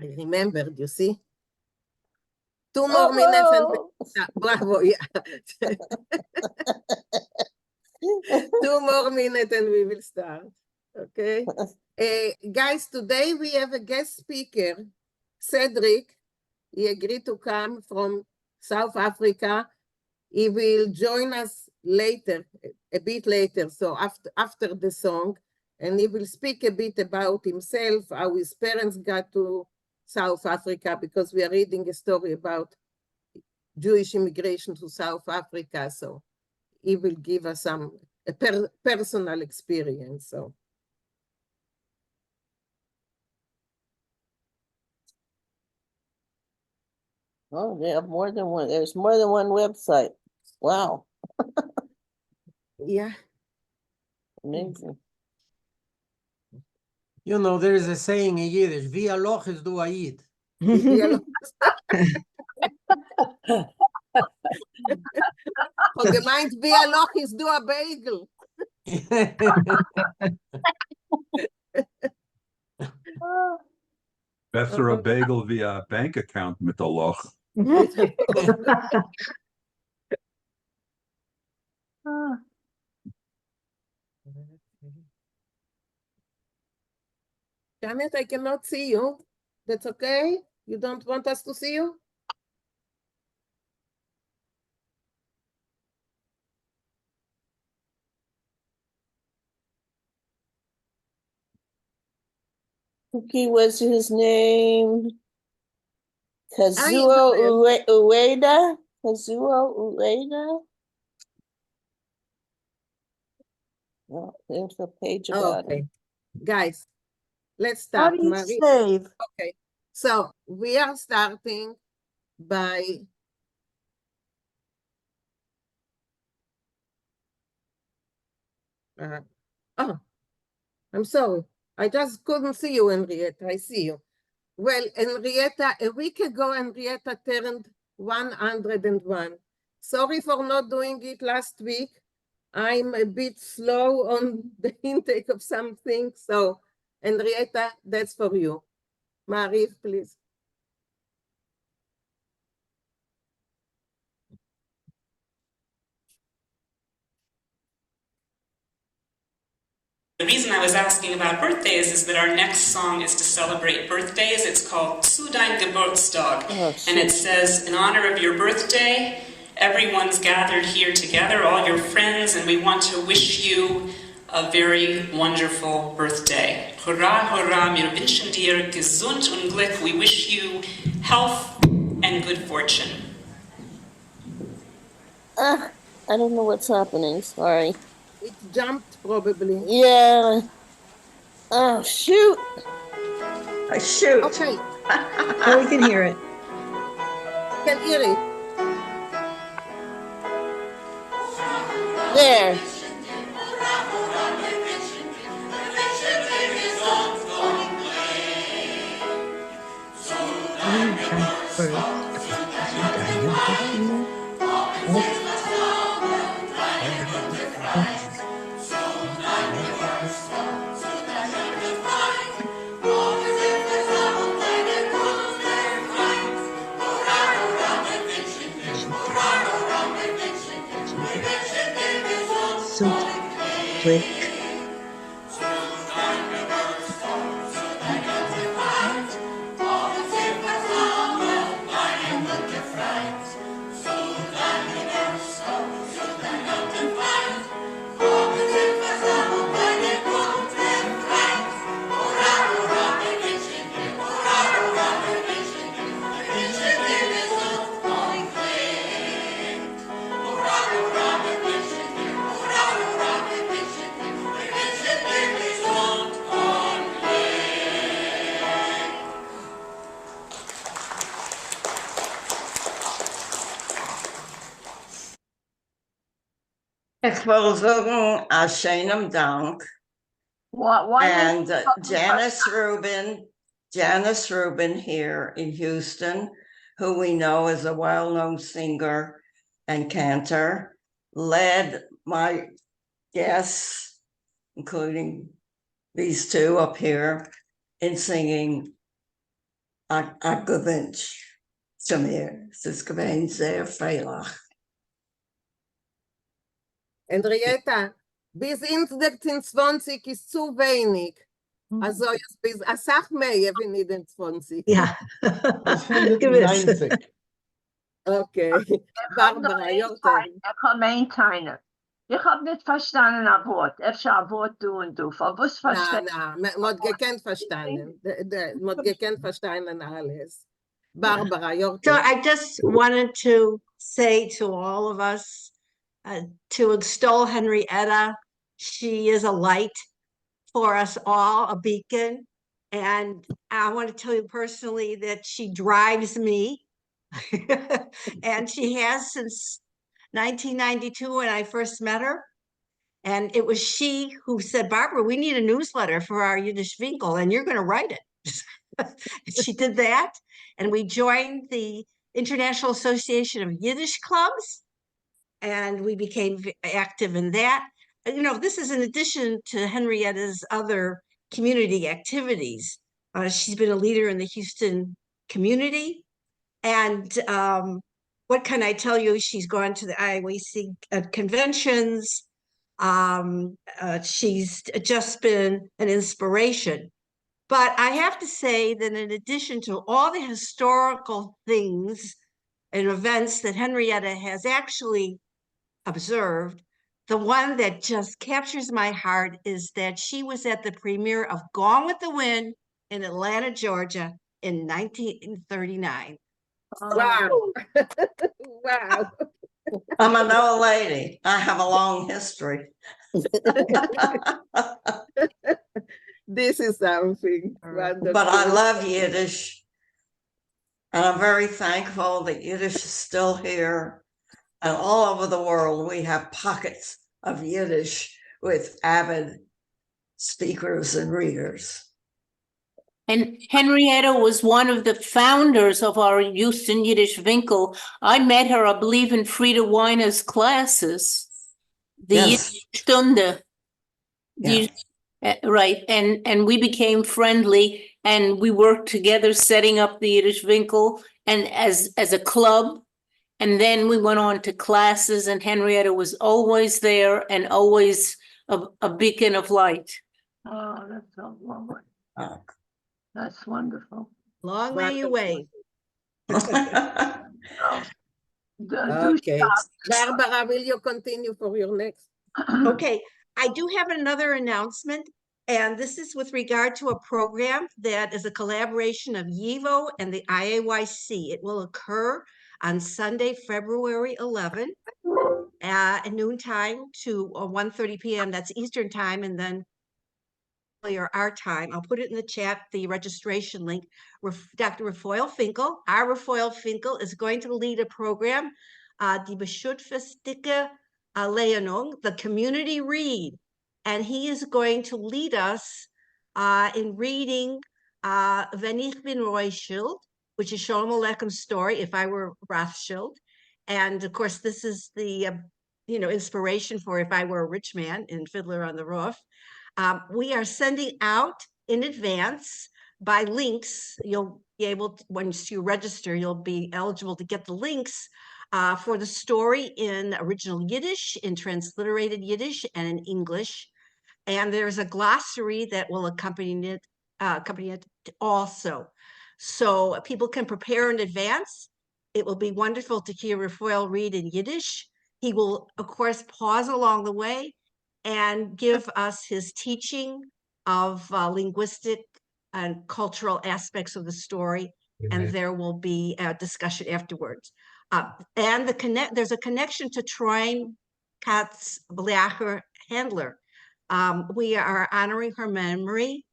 I remembered, you see? 2 more minutes and bravo, yeah. 2 more minutes and we will start, okay? Guys, today we have a guest speaker, Cedric. He agreed to come from South Africa. He will join us later, a bit later, so after the song, and he will speak a bit about himself, how his parents got to South Africa, because we are reading a story about Jewish immigration to South Africa, so he will give us a personal experience. So. Oh, they have more than one. There's more than one website. Wow. Yeah. Amazing. You know, there is a saying in Yiddish, via loch is du Ayid. Gemeint, via loch is du a bagel. Besser a bagel via bank account mit a loch. Janet, I cannot see you. That's okay? You don't want us to see you? Cookie was his name. Kazuo Ueda? Kazuo Ueda? Oh, there's a page about it. Guys, let's How start. do you save? Okay, so we are starting by oh, I'm sorry. I just couldn't see you, Henrietta. I see you. Well, Henrietta, a week ago, Henrietta turned 101. Sorry for not doing it last week. I'm a bit slow on the intake of something. So, Henrietta, that's for you. Marie, please. The reason I was asking about birthdays is that our next song is to celebrate birthdays. It's called Zu dein Geburtstag. And it says, in honor of your birthday, everyone's gathered here together, all your friends, and we want to wish you a very wonderful birthday. Hurra, hurra, wir wünschen dir gesund und Glück. We wish you health and good fortune. I don't know what's happening, sorry. It jumped probably. Yeah. Oh, shoot. Shoot. Okay. Oh, we can hear it. Can hear it. There. Click. Ich will sagen, a schönen Dank. And Janice Rubin here in Houston, who we know is a well-known singer and cantor, led my guests, including these two up here, in singing gewünscht zu mir. Es ist gewesen sehr fehlach. Henrietta, bis ins 20 ist zu wenig. Also, bis a sach mehr, wenn ich den 20. Ja. Bis Gewiss. 190. Okay. Barbara, your turn. Kleine. Ich hab nicht verstanden ein Wort. Efter ein Wort du und du. Von was verstehen? Na, mod gekannt verstanden. Mod gekannt verstanden alles. Barbara, your So turn. I just wanted to say to all of us, to extol Henrietta. She is a light for us all, a beacon. And I want to tell you personally that she drives me. And she has since 1992 when I first met her. And it was she who said, Barbara, we need a newsletter for our Yiddish Vinkl, and you're going to write it. She did that. And we joined the International Association of Yiddish Clubs. And we became active in that. You know, this is in addition to Henrietta's other community activities. She's been a leader in the Houston community. And what can I tell you? She's gone to the IAYC conventions. She's just been an inspiration. But I have to say that in addition to all the historical things and events that Henrietta has actually observed, the one that just captures my heart is that she was at the premiere of Gone with the Wind in Atlanta, Georgia in 1939. Wow. Wow. I'm an old lady. I have a long history. This is something wonderful. But I love Yiddish. And I'm very thankful that Yiddish is still here. And all over the world, we have pockets of Yiddish with avid speakers and readers. And Henrietta was one of the founders of our Houston Yiddish Vinkl. I met her, I believe, in Frieda Weiner's classes. The Yes. Yiddish Stunde. Yeah. Right, and we became friendly, and we worked together setting up the Yiddish Vinkl and as a club. And then we went on to classes, and Henrietta was always there and always a beacon of light. Oh, that's so lovely. Oh. That's wonderful. Long may you wave. Okay. Barbara, will you continue for your next? Okay, I do have another announcement, and this is with regard to a program that is a collaboration of YIVO and the IAYC. It will occur on Sunday, February 11th at noontime to 1:30 p.m. That's Eastern time, and then our time. I'll put it in the chat, the registration link. Dr. Rafael Vinkl, our Rafael Vinkl is going to lead a program, Die Beschutfestige Lehnung, the community read. And he is going to lead us in reading Wenn ich bin Rothschild, which is Shalom Aleichem's story, If I Were Rothschild. And of course, this is the inspiration for If I Were a Rich Man in Fiddler on the Roof. We are sending out in advance by links. You'll be able to, once you register, you'll be eligible to get the links for the story in original Yiddish, in transliterated Yiddish, and in English. And there's a glossary that will accompany it also. So people can prepare in advance. It will be wonderful to hear Rafael read in Yiddish. He will, of course, pause along the way and give us his teaching of linguistic and cultural aspects of the story. And there will be a discussion afterwards. And there's a connection to Troin Katz Blacher Handler. We are honoring her memory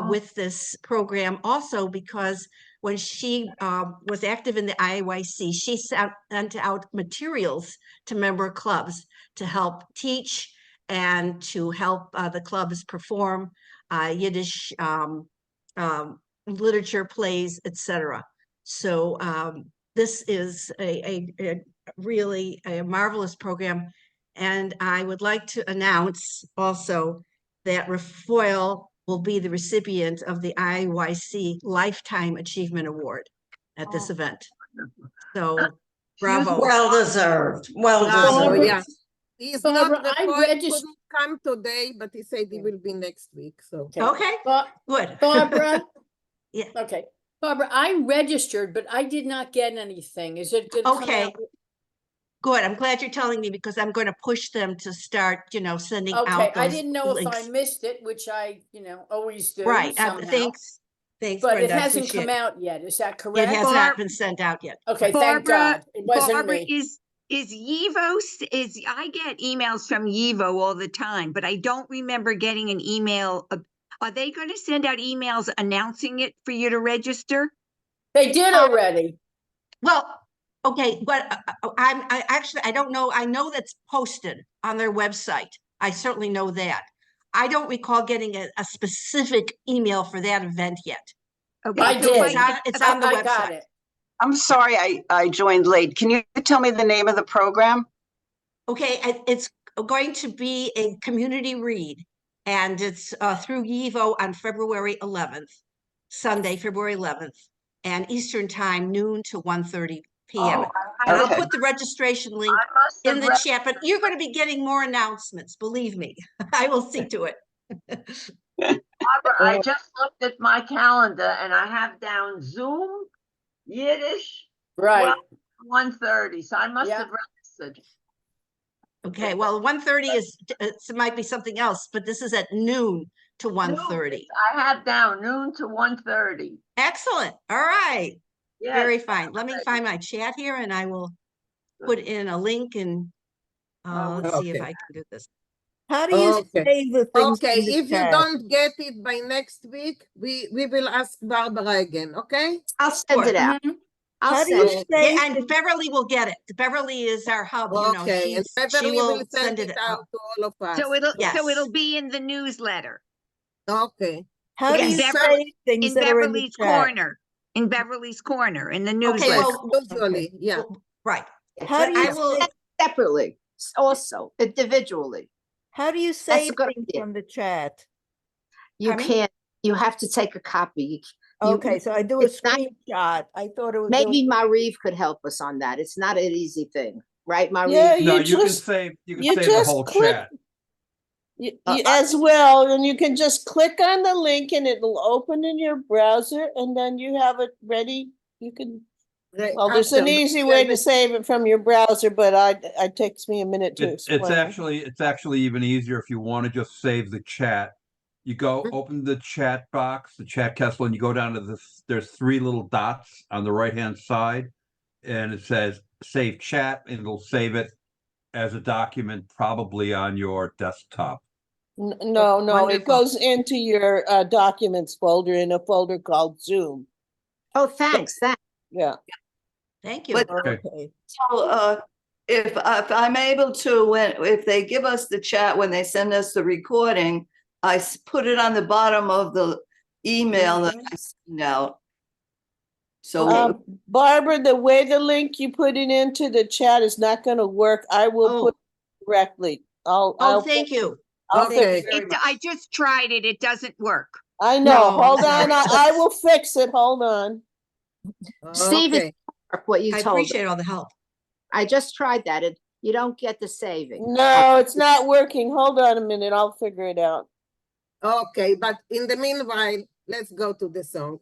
with this program also because when she was active in the IAYC, she sent out materials to member clubs to help teach and to help the clubs perform Yiddish literature, plays, etc. So this is a really a marvelous program. And I would like to announce also that Rafael will be the recipient of the IYC Lifetime Achievement Award at this event. So, bravo. Well deserved. Well Bravo, deserved. yeah. He's Barbara, not, I Roy registered. couldn't come today, but he said he will be next week, so. Okay, good. Barbara? Yeah. Okay. Barbara, I registered, but I did not get anything. Is it gonna come Okay. out? Good. I'm glad you're telling me because I'm going to push them to start, sending Okay, out I those didn't know if I links. missed it, which I, always do Right. somehow. Thanks. Thanks, But it Brenda. I hasn't appreciate come out yet. Is that it. correct? It has not been sent out yet. Okay, thank Barbara- God. It wasn't Barbara, me. is Yivo, I get emails from Yivo all the time, but I don't remember getting an email. Are they going to send out emails announcing it for you to register? They did already. Well, okay, but I don't know. I know that's posted on their website. I certainly know that. I don't recall getting a specific email for that event yet. Okay, I so did. It's on the I got website. it. I'm sorry I joined late. Can you tell me the name of the program? Okay, it's going to be a community read, and it's through YIVO on February 11th, Sunday, February 11th, and Eastern Time, noon to 1:30 p.m. And I'll Okay. put the registration link I must in have the chat, but you're going to be getting more announcements, believe me. I will see to it. Barbara, I just looked at my calendar and I have down Zoom, Yiddish, Right. 1:30, so I must Yeah. have registered. Okay, well, 1:30 it might be something else, but this is at noon to 1:30. I have down noon to 1:30. Excellent. All right. Yes. Very fine. Let me find my chat here and I will put in a link and let's see if Okay. I can do this. How do you Okay. save the things Okay, in the if you chat? don't get it by next week, we will ask Barbara again, okay? I'll send it out. Mhm. I'll How do you send it. save Yeah, and Beverly will get it. Beverly is our hub, Okay, and she Beverly will will send it out. out to all of us. So it'll Yes. be in the newsletter Okay. How do Yes. you Beverly- save things in that are in the Beverly's chat? corner. In Beverly's corner in the newsletter. Yes, well, usually, yeah. Right. How But do you I will, save, Separately, also, individually. how do you That's a save good things idea. from the chat? You Pardon me? can't, you have to take a copy. Okay, so I do a it's not- screenshot. I thought it was. Maybe Mariv could help us on that. It's not an easy thing, right, Mariv? Yeah, No, you you just can you save the just whole click- chat. as well, and you can just click on the link and it'll open in your browser, and then you have it ready. You can. Right, Well, there's an awesome. easy way to save it from your browser, but it takes me a minute to It's explain. it's actually even easier if you want to just save the chat. You go Mhm. open the chat box, the chat castle, and you go down to there's three little dots on the right-hand side, and it says save chat, and it'll save it as a document probably on your desktop. No, it Wonderful. goes into your documents folder in a folder called Zoom. Oh, thanks. Yeah. thank you. But- Okay. So, if I'm able to, if they give us the chat, when they send us the recording, I put it on the bottom of the email that I send out. So, Barbara, the way the link you put it into the chat is not going to work. I will Oh. put it directly. Oh, thank you. I'll Okay. fix it. Very much. I just tried it. It doesn't work. I know. No, Hold I'm on. sorry. I will fix it. Hold on. Steve, Okay. what you I told appreciate them. all the help. I just tried that. You don't get the saving. No, it's not working. Hold on a minute. I'll figure it out. Okay, but in the meanwhile, let's go to the song.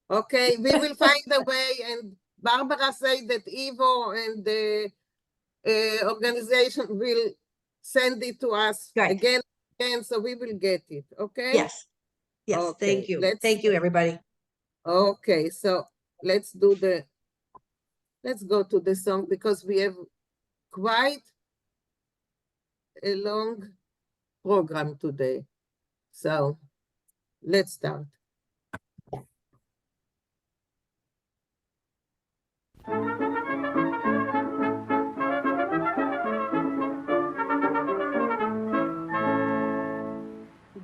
Okay, we will find a way, and Barbara said that Ivo and the organization will send it to us Right. again, so we will get it, okay? Yes. Yes, Okay, thank you. let's- Thank you, everybody. Okay, so let's go to the song because we have quite a long program today. So let's start.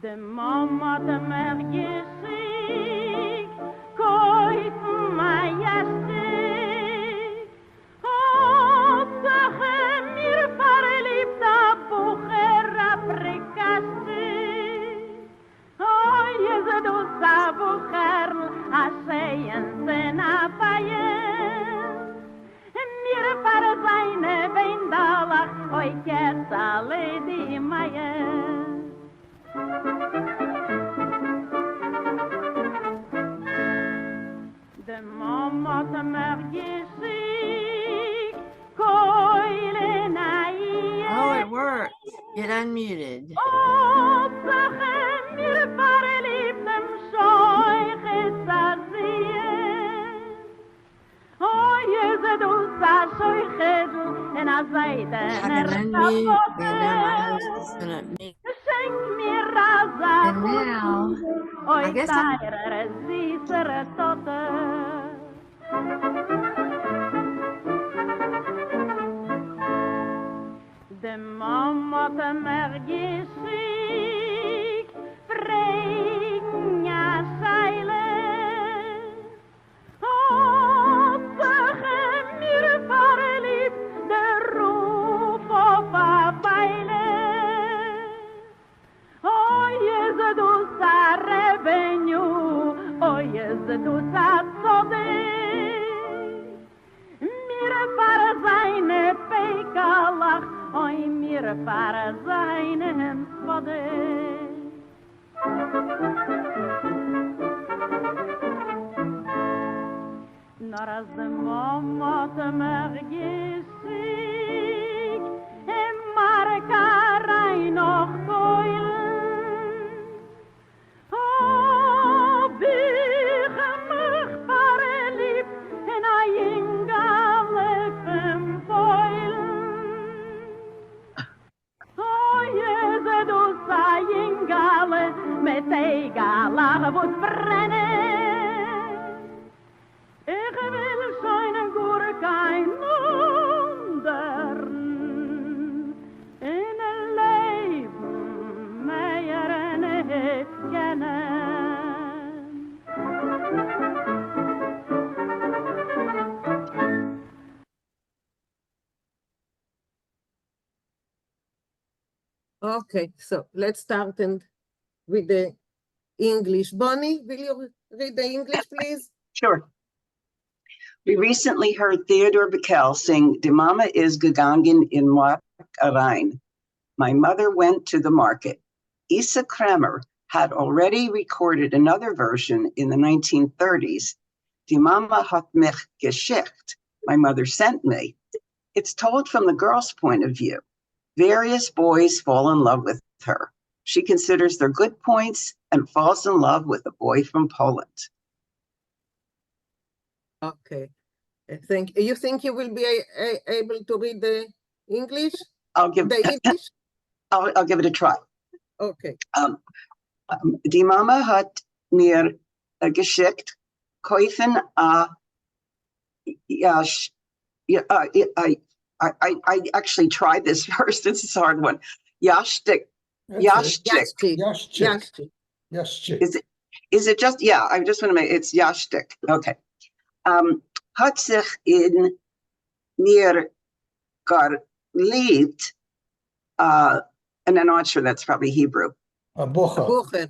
De mama de mer jesik, koit majestik. Op de gemir verliebte bocher aprikastik. Oy, sehen sen a feyen. Mir far seine Weindalach, oi ketzale di Mayen. De Mama te mer gesig, koile naie. Oh, it works. Get unmuted. Oh, Sachen mir fare lieb dem Scheuche zazien. Oh, jeze du sa Scheuche du en a Seite I can unmute, and now my host is gonna make. Schenk mir raza And now, oi I guess I'm. taire zisere tote. De Mama te mer gesig, brenga seile. Oh, zeggen mir fare lieb, de roof op a beile. Oh, yes, du sa revenue, oh, yes, du sa sode. Mir fare seine Peikalach, oi mir fare seinen Spode. Nor as de Mama te mer gesig, en marka rein och koilen. Oh, bige mich fare lieb, en a ingale fem foilen. Oh, jeze du sa ingale, met egala would brennen. Ich will seinen Gurkein wundern, in ein Leben mehr nicht kennen. Okay, so let's start with the English. Bonnie, will you read the English, please? Sure. We recently heard Theodore Vinkl sing Die Mama is gegangen in Mark rein. My mother went to the market. Isa Kramer had already recorded another version in the 1930s. Die Mama hat mich geschickt. My mother sent me. It's told from the girl's point of view. Various boys fall in love with her. She considers their good points and falls in love with a boy from Poland. Okay. You think you will be able to read the English? I'll give the English? I'll give it a try. Okay. Die Mama hat mir geschickt, kaufen I actually tried this first. This is a hard one. Yashtik. Is it just, yeah, I just want to make, it's Yashtik. Okay. Hat sich in mir geliebt, and I'm not sure that's probably Hebrew. A bocher.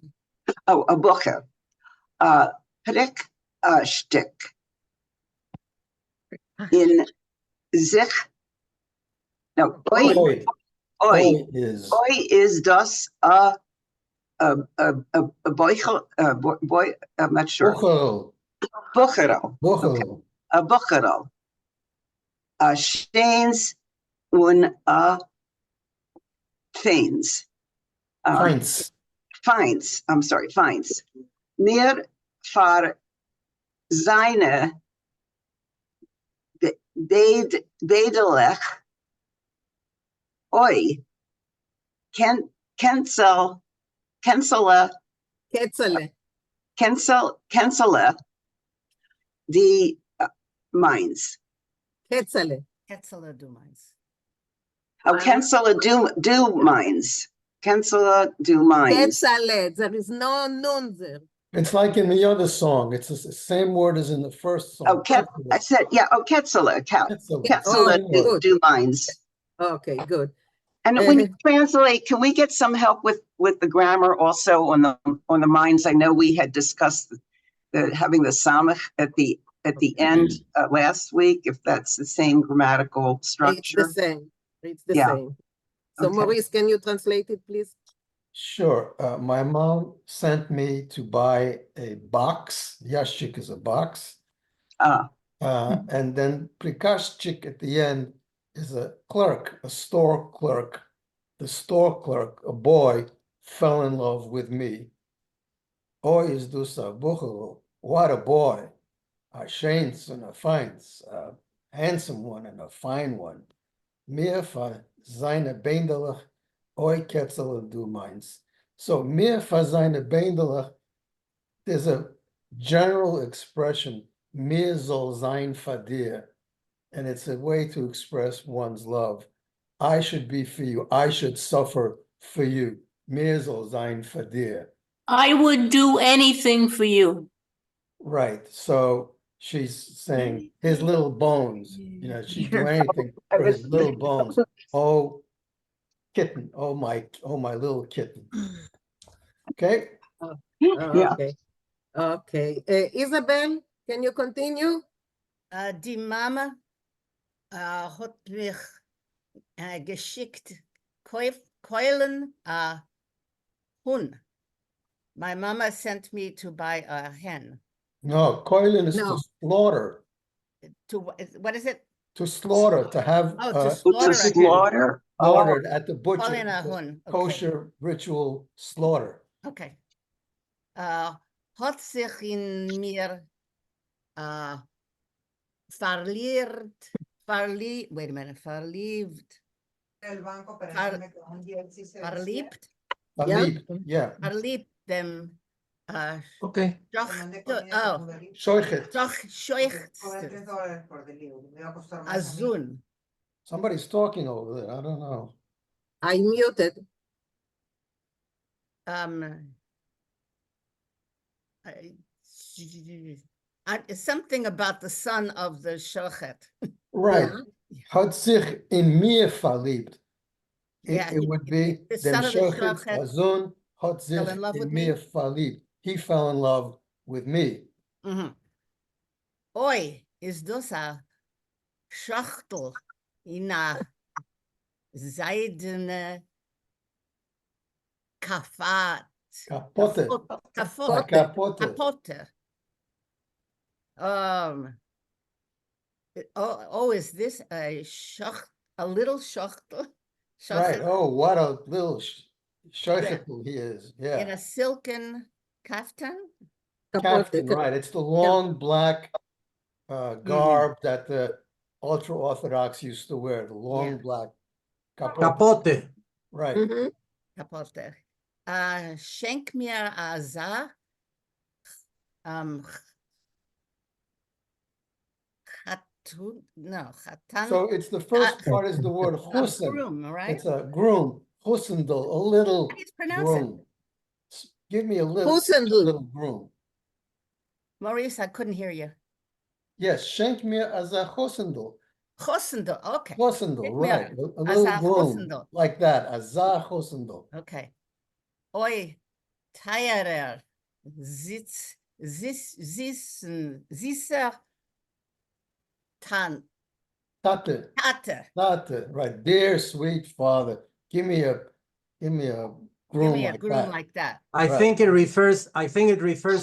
Oh, a bocher. Prickstick. In sich. No, oi is das a boichel, boy, I'm not sure. Bocherl. A bocherl. Steins und feins. Feins. I'm sorry, feins. Mir far seine bedelech oi cancele the mines. Ketzele do mines. Oh, cancele do mines. Cancele do mines. Ketzele, there is no nun there. It's like in the other song. It's the same word as in the first song. Oh, I said, yeah. Oh, Ketzele. Ketzele do mines. Okay, good. And when you translate, can we get some help with the grammar also on the mines? I know we had discussed having the samach at the end last week, if that's the same grammatical structure. It's the same. It's the Yeah. same. So Okay. Maurice, can you translate it, please? Sure. My mom sent me to buy a box. Yashik is a box. And then prikashchik at the end is a clerk, a store clerk. The store clerk, a boy, fell in love with me. Oy is dusa buchel. What a boy. A shains and a finds, a handsome one and a fine one. Mir fa seine Beindelach, oi ketzel du meinst. So mir fa seine Beindelach, there's a general expression, mir soll sein fa dir, and it's a way to express one's love. I should be for you. I should suffer for you. Mir soll sein fa dir. I would do anything for you. Right. So she's saying his little bones, she'd do anything for his little bones. Oh, kitten. Oh my little kitten. Okay. Yeah. Okay. Okay. Isabel, can you continue? Die Mama hat mich geschickt Keulen Hund. My mama sent me to buy a hen. No, Keulen is to slaughter. To what is it? To slaughter, to have to slaughter. slaughtered at the butcher. Keulen a Hund. Kosher ritual slaughter. Okay. Hat sich in mir verliebt. Wait a minute. Verliebt. Verliebt. Yeah. Verliebt them. Okay. Scheuchet. Azun. Somebody's talking over there. I don't know. I muted. Something about the son of the Shochet. Right. Hat sich in mir verliebt. It would be the dem son of the Shochet Shochet Azun hat sich fell in love with in me? mir verliebt. He fell in love with me. Oi, is das a Schachtel in a seidene Kapotte. Is this a little Schachtel? Right. Oh, what a little shochet he is. Yeah. In a silken kaftan? Kaftan, right. It's the long black garb that the ultra-Orthodox used to wear, the long black capote. Right. Capote. Schenk mir a za. Chatan. So it's the first part is the word chusen. Groom, right? It's a groom. Chusendel, a little How do you pronounce groom. Give me a little groom. Maurice, I couldn't hear you. Yes, schenk mir a za chusendel. Chosendel, okay. Chosendel, right. A little groom. Like that, a za chosendel. Okay. Oi, Teierer, Sisser, Tate. Tate, right. Dear sweet father, give me a groom like that. I think it refers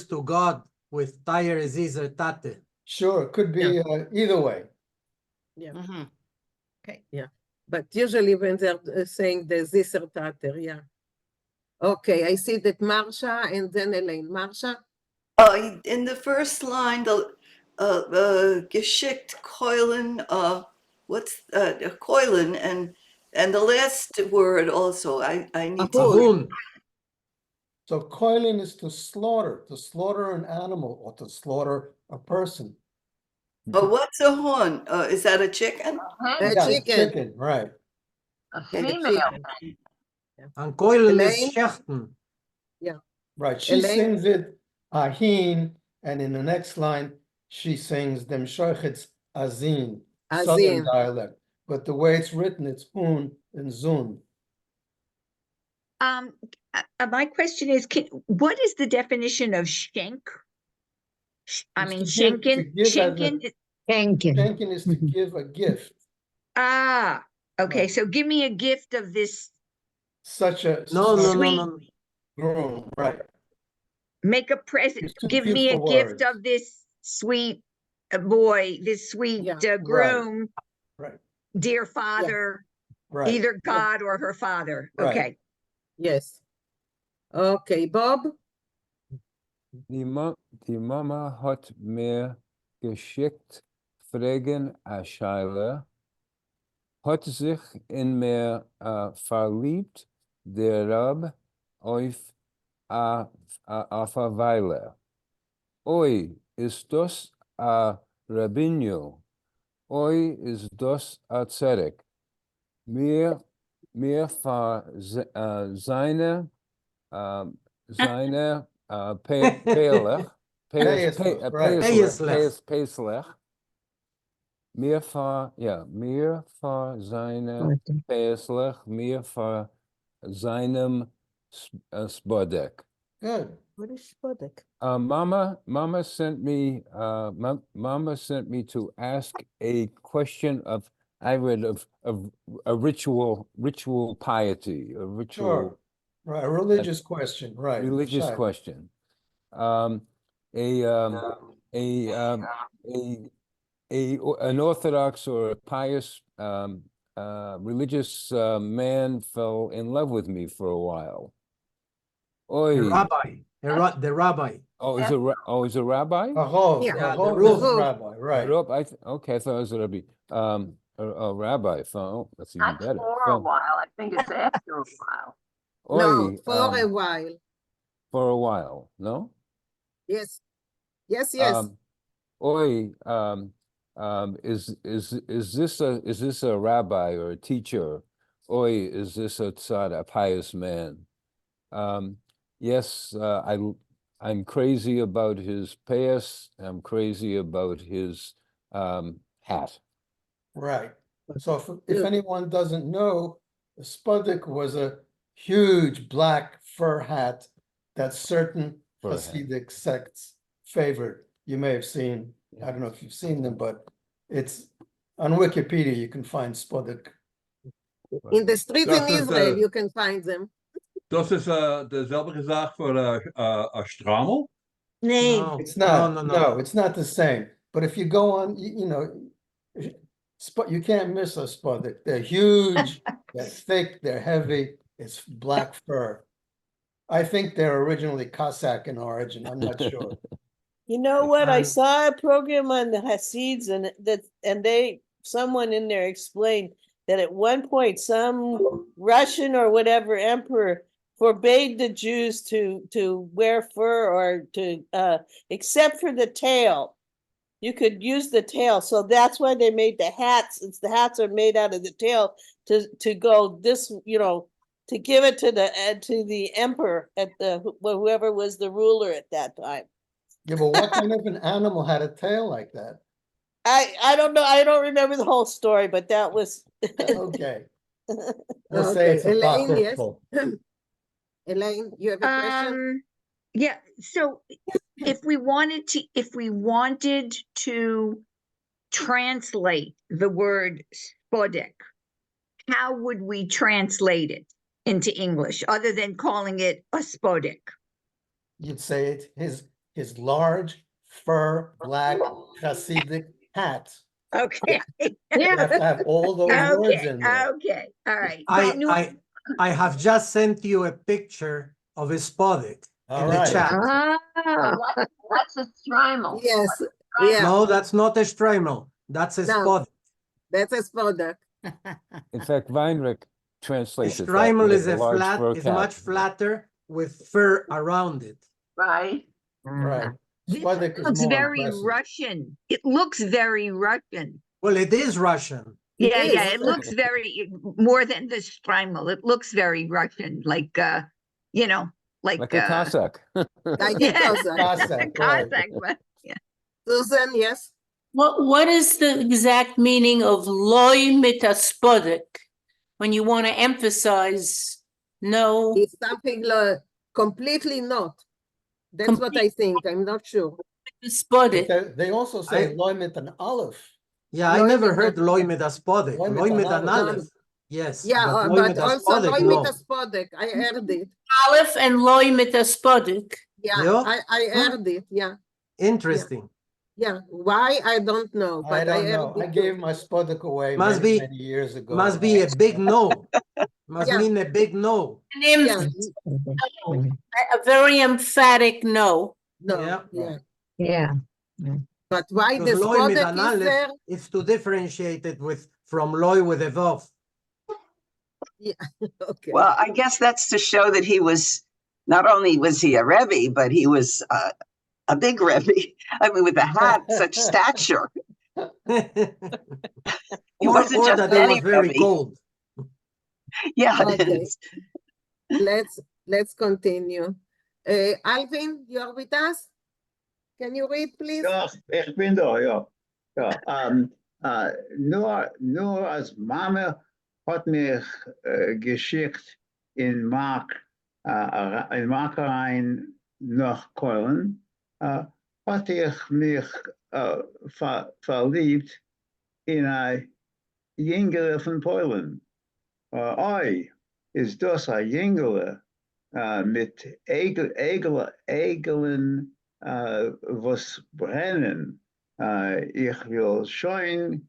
to God with Tayer Zizer Tate. Sure, it could be either way. Yeah. Okay. Yeah. But usually when they're saying the Ziser Tater, yeah. Okay, I see that Marsha and then Elaine. Marsha? In the first line, the geschickt Keulen, what's Keulen, and the last word also, I need to. So Keulen is to slaughter an animal or to slaughter a person. What's a horn? Is that a chicken? Chicken, right. A female. And Keulen is schechten. Yeah. Right. She sings it ahin, and in the next line, she sings dem shoichetz azin, southern dialect. But the way it's written, it's un and zun. My question is, what is the definition of shenk? I It's mean, to give- to Schenken, give as a- Schenken. Schenken is to give a gift, Ah, okay. Right. So give me a gift of this such a No, no, such no, sweet. no. groom, right? Make a present. It's too Give cute me a for gift words. of this sweet boy, this sweet Yeah. groom, Right, dear father, right, either God or her father. Right. Okay. Yes. Okay, Bob? Die Mama hat mir geschickt Fragen Scheile, hat sich in mir verliebt, der Rab auf a Weile. Oi, ist das a Rabinio? Oi, ist das a Zedek? Mir seine Peelech, Peeslech, mir seine Peeslech, mir seinem Spodek. good. What is spodek? Mama sent me to ask a question of I read of a ritual piety, a ritual Sure, right, a religious question, right. religious Shai. question. An Orthodox or a pious religious man fell in love with me for a while. The Oi. rabbi. The rabbi. Oh, he's a rabbi? A Rav, Yeah. a the Rav Rav. is rabbi, right? Okay, I thought it was a rabbi. A rabbi. Oh, that's even Not better. for a while. I think it's after a while. No, Oi, for a while. for a while, no? Yes. Yes, yes. Oi, is this a rabbi or a teacher? Oi, is this a tzad, a pious man? Yes, I'm crazy about his payas. I'm crazy about his hat. Right. So if anyone doesn't know, the Spodek was a huge black fur hat that certain Fur hat. Hasidic sects favored. You may have seen, I don't know if you've seen them, but it's on Wikipedia, you can find Spodek. In the street Das in ist, Israel, you can find them. Das ist dezelfde gezag voor een strammel? Name. No, It's not, no. no, it's not the same. But if you go on, you can't miss a Spodek. They're huge, they're thick, they're heavy, it's black fur. I think they're originally Cossack in origin, I'm not sure. You know what? I And- saw a program on the Hasids and someone in there explained that at one point some Russian or whatever emperor forbade the Jews to wear fur or to except for the tail. You could use the tail, so that's why they made the hats. It's the hats are made out of the tail to go this, to give it to the emperor at whoever was the ruler at that time. Yeah, but what kind of an animal had a tail like that? I don't know. I don't remember the whole story, but that was Okay. We'll say it's Elaine, yes. apocryphal. Elaine, you have a question? Yeah, so if we wanted to translate the word spodek, how would we translate it into English other than calling it a spodek? You'd say it his large fur black Hasidic hat. Okay. You have to have all those words in there. Okay, all right. I have just sent you a picture of a spodek All in the right. chat. That's a strimal. Yes. Yeah. No, that's not a strimal. That's a No. spodek. That's a spodek. In fact, Weinrich A translates it that strimal way, is the large fur is cap. much flatter with fur around it. Right. Right. This Spodek is looks more very impressive. Russian. It looks very Russian. Well, it is Russian. Yeah, It yeah, is. it looks very more than the strimal. It looks very Russian, like Like a Cossack. Like Yeah. a Cossack. Cossack, right. Cossack, but yeah. Susan, yes. What is the exact meaning of loy mitaspodik? When you want to emphasize no. It's something completely not. That's what I think. I'm not sure. But they also say loy mit an aleph. Yeah, I never heard loy mit a spodek. Loy mit Loy an mit an aleph. aleph. Yes, Yeah, but loy but mit a also spodek, loy no. mit a spodek. I heard it. Aleph and loy mit a spodek. Yeah, Yeah? I heard it. Yeah. Interesting. Yeah. Why? I don't know. I But don't know. heard I it gave too. my spodek away Must many, be many years ago. Must be a big no. Must Yeah. mean a big no. Yeah. A very emphatic no. No. Yeah. Yeah. Yeah. But why the Because loy mit spodek an is aleph, there? it's to differentiate it with from loy with a vav. Yeah. Okay. Well, I guess that's to show that he was, not only was he a Rebbe, but he was a big Rebbe. I mean, with a hat, such stature. He wasn't or just that it any was very Rebbe. cold. Yeah, it Okay. is. Let's continue. Alvin, you're with us? Can you read, please? Ja, ich bin da, ja. Ja, nur als Mama hat mich geschickt in Markereien nach Köln, hatte ich mich verliebt in eine Jüngere von Polen. Oi, ist das ein Jüngere mit Egeln was brennen. Ich will schon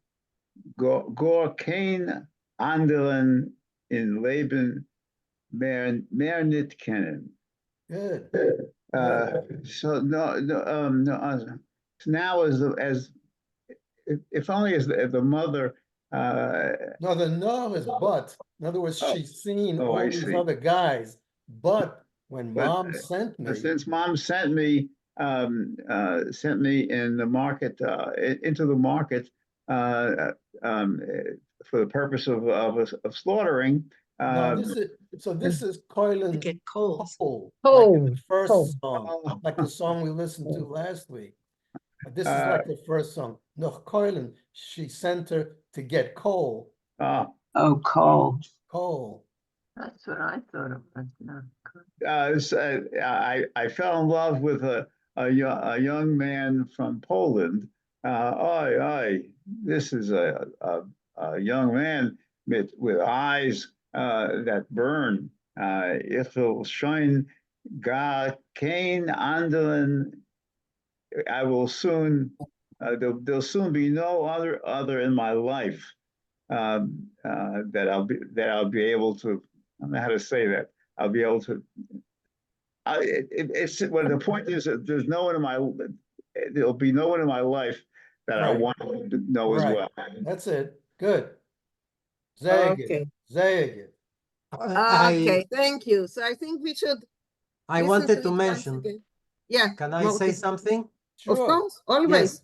gar kein anderen in Leben mehr nicht kennen. Good. So now as if only as the mother. No, the no is but. In other words, she's seen all I these see. other guys, but when mom sent me, Since mom sent me in the market into the market for the purpose of slaughtering. no, this is Koilen Get coals. Cole, Oh, like the first oh. song, like the song we listened to last week. This is like the first song. No, Koilen, she sent her to get coal. Oh, coal. Coal. That's what I thought it was. No. I fell in love with a young man from Poland. This is a young man with eyes that burn. Ich will schon gar kein anderen. I will soon. There'll soon be no other in my life that I'll be able to. I don't know how to say that. I'll be able to. The point is that there'll be no one in my life that I Right. want to know as well. That's it. Good. Zayagid. Zayagid. Okay, thank you. So I think we should. I listen wanted to to it once mention. again. Yeah. Can I say something? Of course, always. Yes.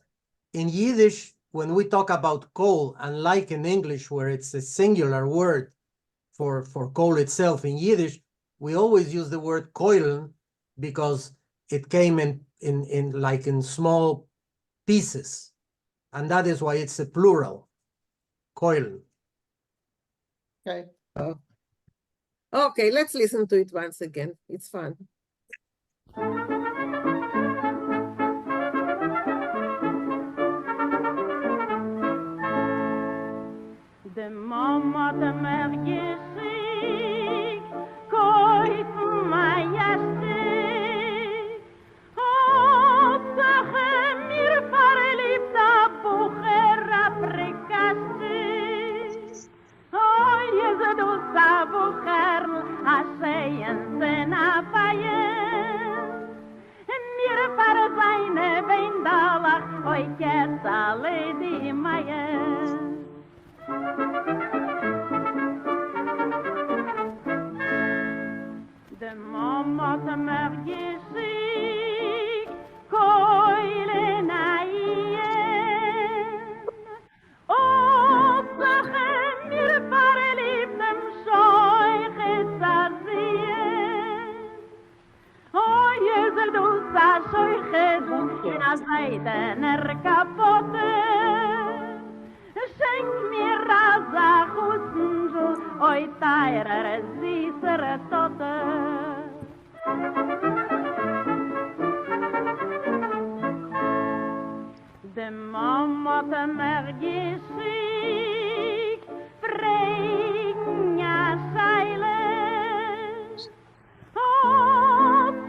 In Yiddish, when we talk about coal, unlike in English, where it's a singular word for coal itself, in Yiddish, we always use the word koilen because it came in small pieces. And that is why it's a plural, koilen. Okay. Okay, let's listen to it once again. It's fun. De mama de mer geschick, koit majestic. Hauptsache mir verliebt a Bucher aprikastic. Oh, jeze du sa Bucher, a scheien sen a feien. Mir far seine Weindalach, oi kes alle die Meien. De mama te mer geschick, koile naien. O sache mir verliebt dem Scheuche zazien. O jezel du sa Scheuche du, in a seidener kapotte. Schenk mir raza Husenju, oi teirer, süßer Tote. Mama mergi sik Fregen ja seilen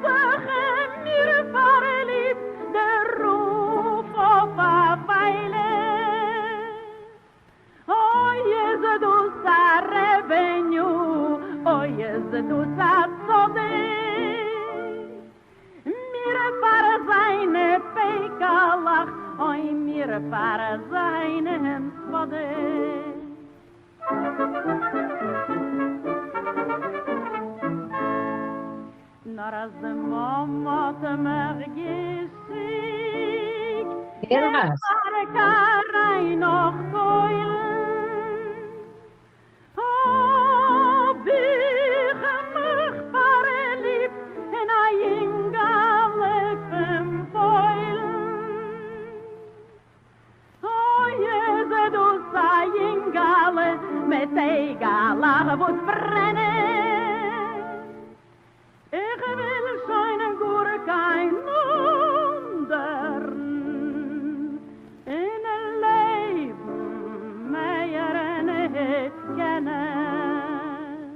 Tegen mir verlieb Der Ruf auf a Weile Oh, yes, du sa revenue Oh, yes, du sa sode Mir para seine Peikalach Oi, mir para seinem Svode. Nor as de mama te mergisik, para karai noch koilen. Oh, bich mich para lieb, en a ingale fem foilen. Oh, yes, du saying gale, met egala would brennen. Ich will scheinen gure kein wundern. In ein Leben mehr nicht kennen.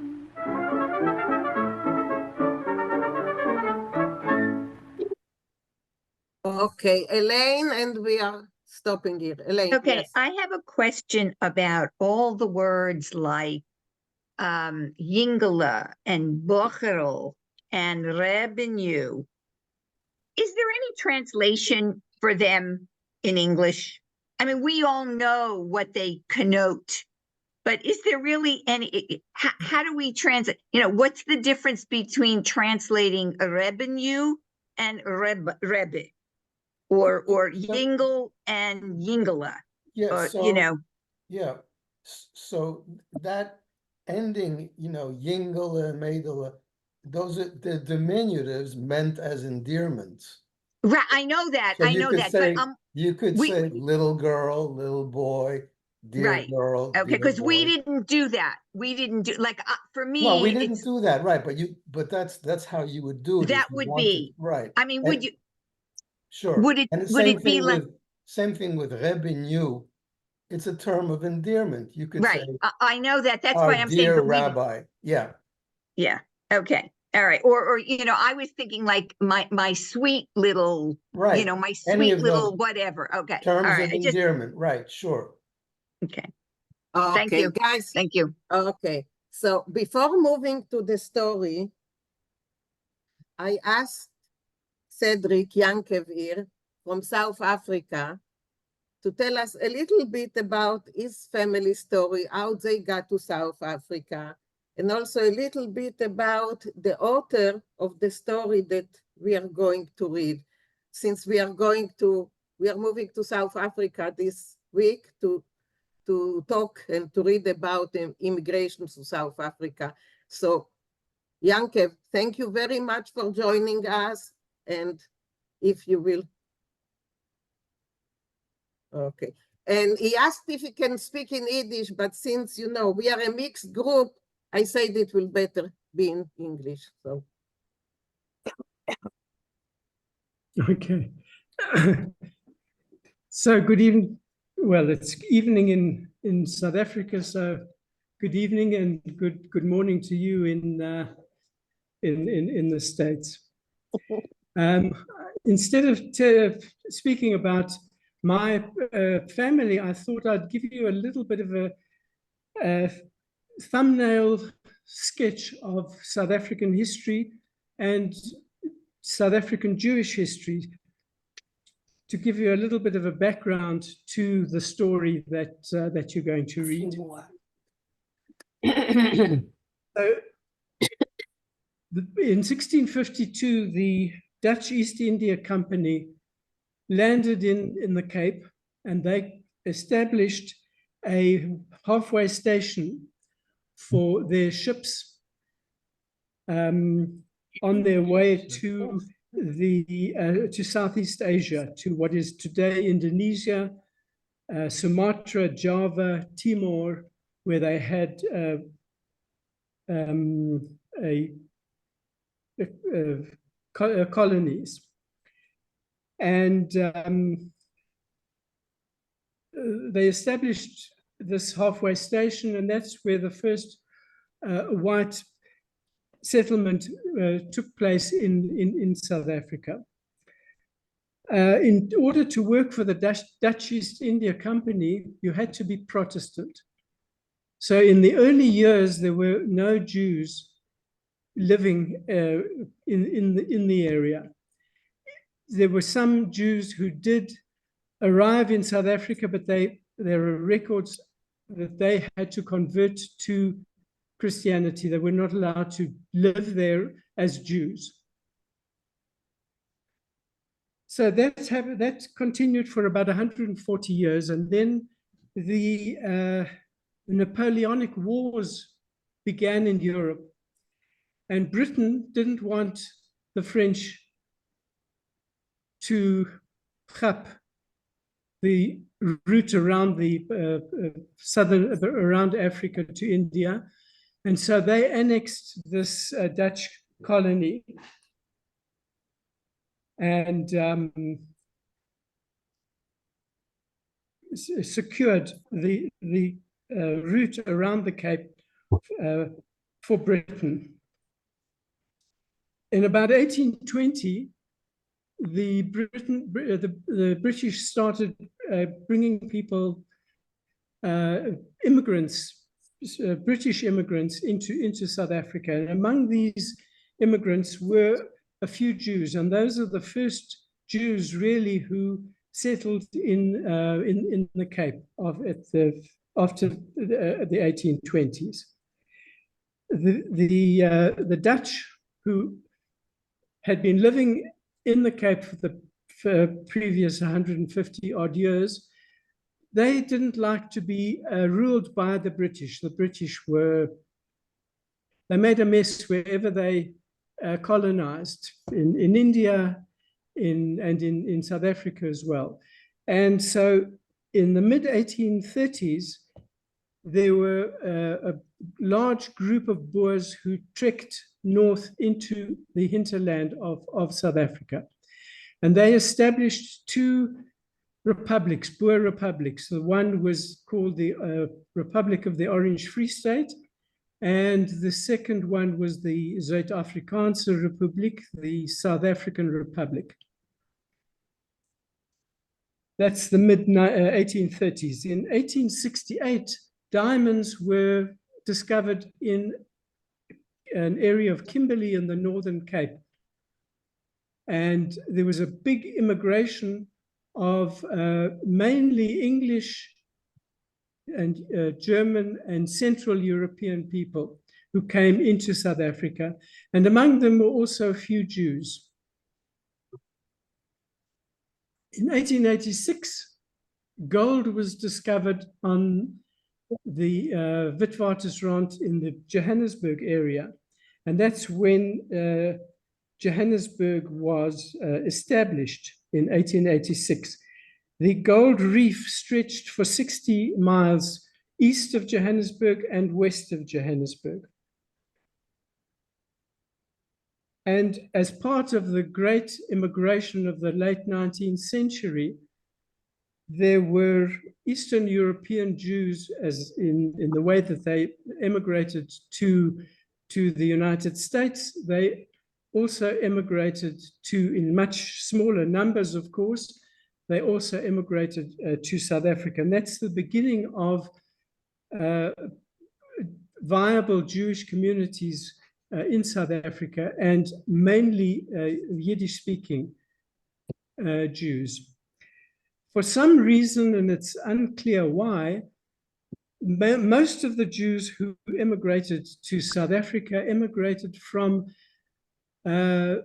Okay, Elaine, and we are stopping here. Elaine, Okay, yes. I have a question about all the words like Yingala and Bocherl and revenue. Is there any translation for them in English? I mean, we all know what they connote, but is there really any, how do we translate? You know, what's the difference between translating a revenue and rebbe? Or Yingle and Yingala, Yeah, so, you know. Yeah, so that ending, you know, Yingala, Maidala, those are the diminutives meant as endearments. Right, I know that, So I you know could that, say, but you could say little girl, little boy, dear right. girl, Okay, dear because we boy. didn't do that. We didn't do, like, for me, Well, we didn't do that, right? But that's how you would do it. That if you would wanted, be, right. I mean, would you, Sure. would it And the would same it be thing like, same thing with revenue. It's a term of endearment. You could right, say, I know that, that's our why I'm saying, dear but we didn't- rabbi. Yeah. Yeah, okay, all right, or, you know, I was thinking like my sweet little, Right. you know, my Any sweet of those little whatever, okay, all terms right, of I just, endearment, right, sure. okay. Okay, Thank you. guys. Thank you. Okay, so before moving to the story, I asked Cedric Yankevir from South Africa to tell us a little bit about his family story, how they got to South Africa, and also a little bit about the author of the story that we are going to read. Since we are moving to South Africa this week to talk and to read about immigration to South Africa. So, Yankev, thank you very much for joining us. And if you will. Okay. And he asked if he can speak in Yiddish, but since, you know, we are a mixed group, I said it will better be in English. So. Okay. So good evening. Well, it's evening in South Africa, so good evening and good morning to you in the States. Instead of speaking about my family, I thought I'd give you a little bit of a thumbnail sketch of South African history and South African Jewish history to give you a little bit of a background to the story that you're going to read. So, in 1652, the Dutch East India Company landed in the Cape, and they established a halfway station for their ships on their way to to Southeast Asia, to what is today Indonesia, Sumatra, Java, Timor, where they had colonies. And they established this halfway station, and that's where the first white settlement took place in South Africa. In order to work for the Dutch East India Company, you had to be Protestant. So in the early years, there were no Jews living in the area. There were some Jews who did arrive in South Africa, but there are records that they had to convert to Christianity. They were not allowed to live there as Jews. So that continued for about 140 years, and then the Napoleonic Wars began in Europe, and Britain didn't want the French to cut the route around the around Africa to India, and so they annexed this Dutch colony and secured the route around the Cape for Britain. In about 1820, the British started bringing people, immigrants, British immigrants into South Africa. And among these immigrants were a few Jews, and those are the first Jews really who settled in the Cape after the 1820s. The Dutch, who had been living in the Cape for the previous 150 odd years, they didn't like to be ruled by the British. The British they made a mess wherever they colonized, in India and in South Africa as well. And so in the mid-1830s, there were a large group of Boers who trekked north into the hinterland of South Africa. And they established two republics, Boer republics. The one was called the Republic of the Orange Free State, and the second one was the Zuid-Afrikaanse Republiek, the South African Republic. That's the mid-1830s. In 1868, diamonds were discovered in an area of Kimberley in the Northern Cape. And there was a big immigration of mainly English and German and Central European people who came into South Africa. And among them were also a few Jews. In 1886, gold was discovered on the Witwatersrand in the Johannesburg area. And that's when Johannesburg was established in 1886. The gold reef stretched for 60 miles east of Johannesburg and west of Johannesburg. And as part of the great immigration of the late 19th century, there were Eastern European Jews, as in the way that they immigrated to the United States. They also immigrated in much smaller numbers, of course. They also immigrated to South Africa. And that's the beginning of viable Jewish communities in South Africa, and mainly Yiddish-speaking Jews. For some reason, and it's unclear why, most of the Jews who immigrated to South Africa immigrated from the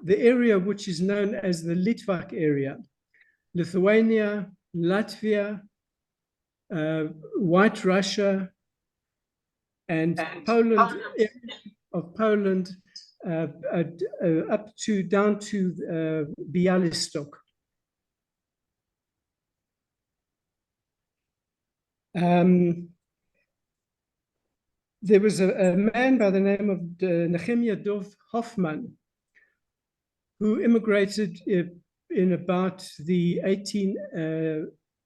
area which is known as the Litvak area, Lithuania, Latvia, White Russia, and Poland, of Poland, down to Bialystok. There was a man by the name of Nehemiah Dov Hoffman who immigrated in about the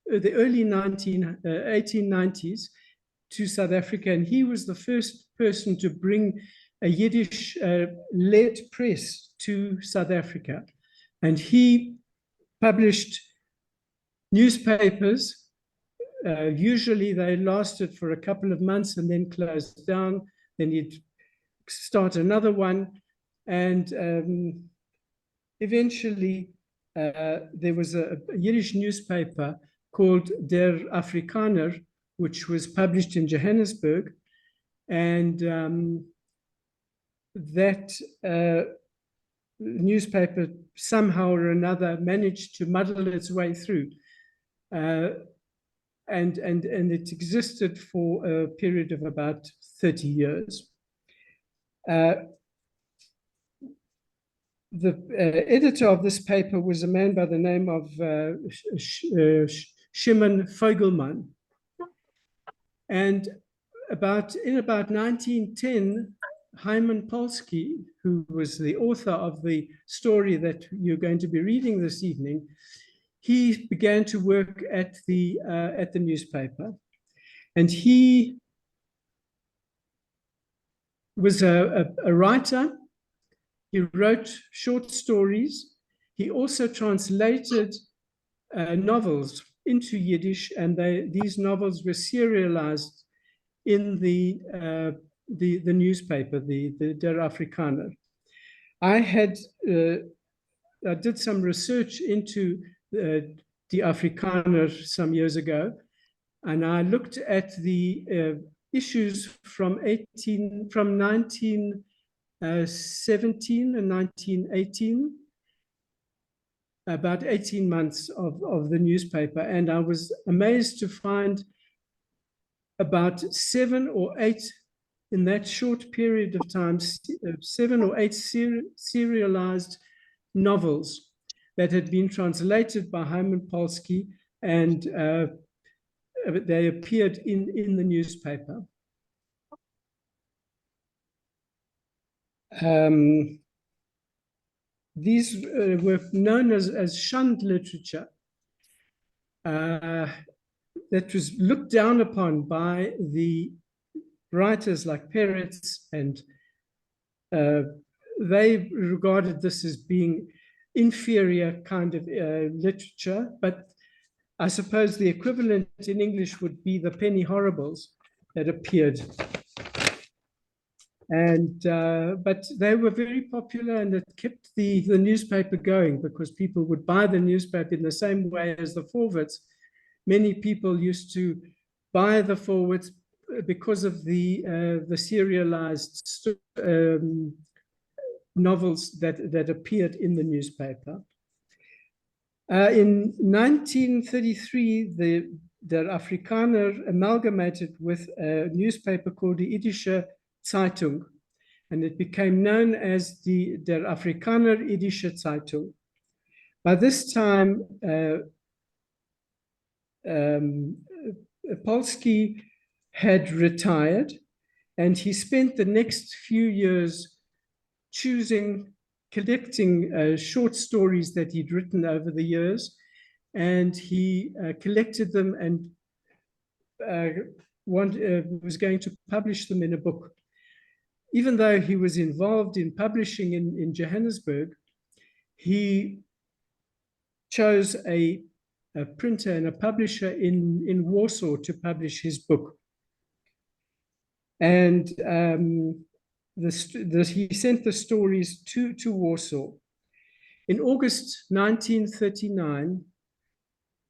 the early 1890s to South Africa, and he was the first person to bring a Yiddish lead press to South Africa. And he published newspapers. Usually they lasted for a couple of months and then closed down. Then he'd start another one. And eventually there was a Yiddish newspaper called Der Afrikaner, which was published in Johannesburg. And that newspaper somehow or another managed to muddle its way through. And it existed for a period of about 30 years. The editor of this paper was a man by the name of Shimon Fogelman. And in about 1910, Hyman Polsky, who was the author of the story that you're going to be reading this evening, he began to work at the newspaper. And he was a writer. He wrote short stories. He also translated novels into Yiddish, and these novels were serialized in the newspaper, the Der Afrikaner. I did some research into the Afrikaner some years ago, and I looked at the issues from 1917 and 1918, about 18 months of the newspaper, and I was amazed to find about 7 or 8 in that short period of time, 7 or 8 serialized novels that had been translated by Hyman Polsky, and they appeared in the newspaper. These were known as shunned literature. That was looked down upon by the writers like Peretz, and they regarded this as being inferior kind of literature. But I suppose the equivalent in English would be the penny horribles that appeared. And but they were very popular, and it kept the newspaper going because people would buy the newspaper in the same way as the forwards. Many people used to buy the forwards because of the serialized novels that appeared in the newspaper. In 1933, the Afrikaner amalgamated with a newspaper called the Yiddish Zeitung, and it became known as the Der Afrikaner Yiddish Zeitung. By this time, Polsky had retired, and he spent the next few years collecting short stories that he'd written over the years, and he collected them and was going to publish them in a book. Even though he was involved in publishing in Johannesburg, he chose a printer and a publisher in Warsaw to publish his book. And he sent the stories to Warsaw. In August 1939,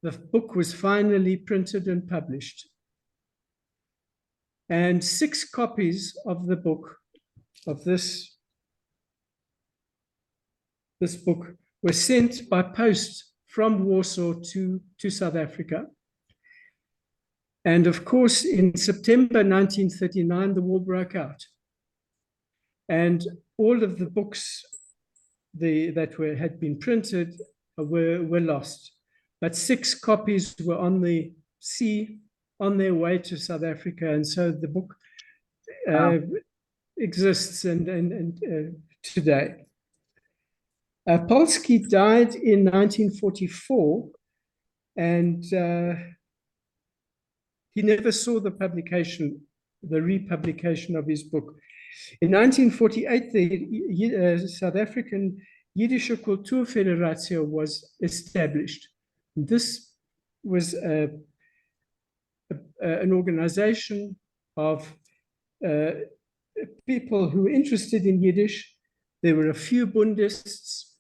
the book was finally printed and published. And 6 copies of the book, of this book, were sent by post from Warsaw to South Africa. And of course, in September 1939, the war broke out. And all of the books that had been printed were lost. But 6 copies were on the sea on their way to South Africa. And so the book exists and today. Polsky died in 1944, And he never saw the republication of his book. In 1948, the South African Yiddish Kulturfederatie was established. This was an organization of people who were interested in Yiddish. There were a few Bundists,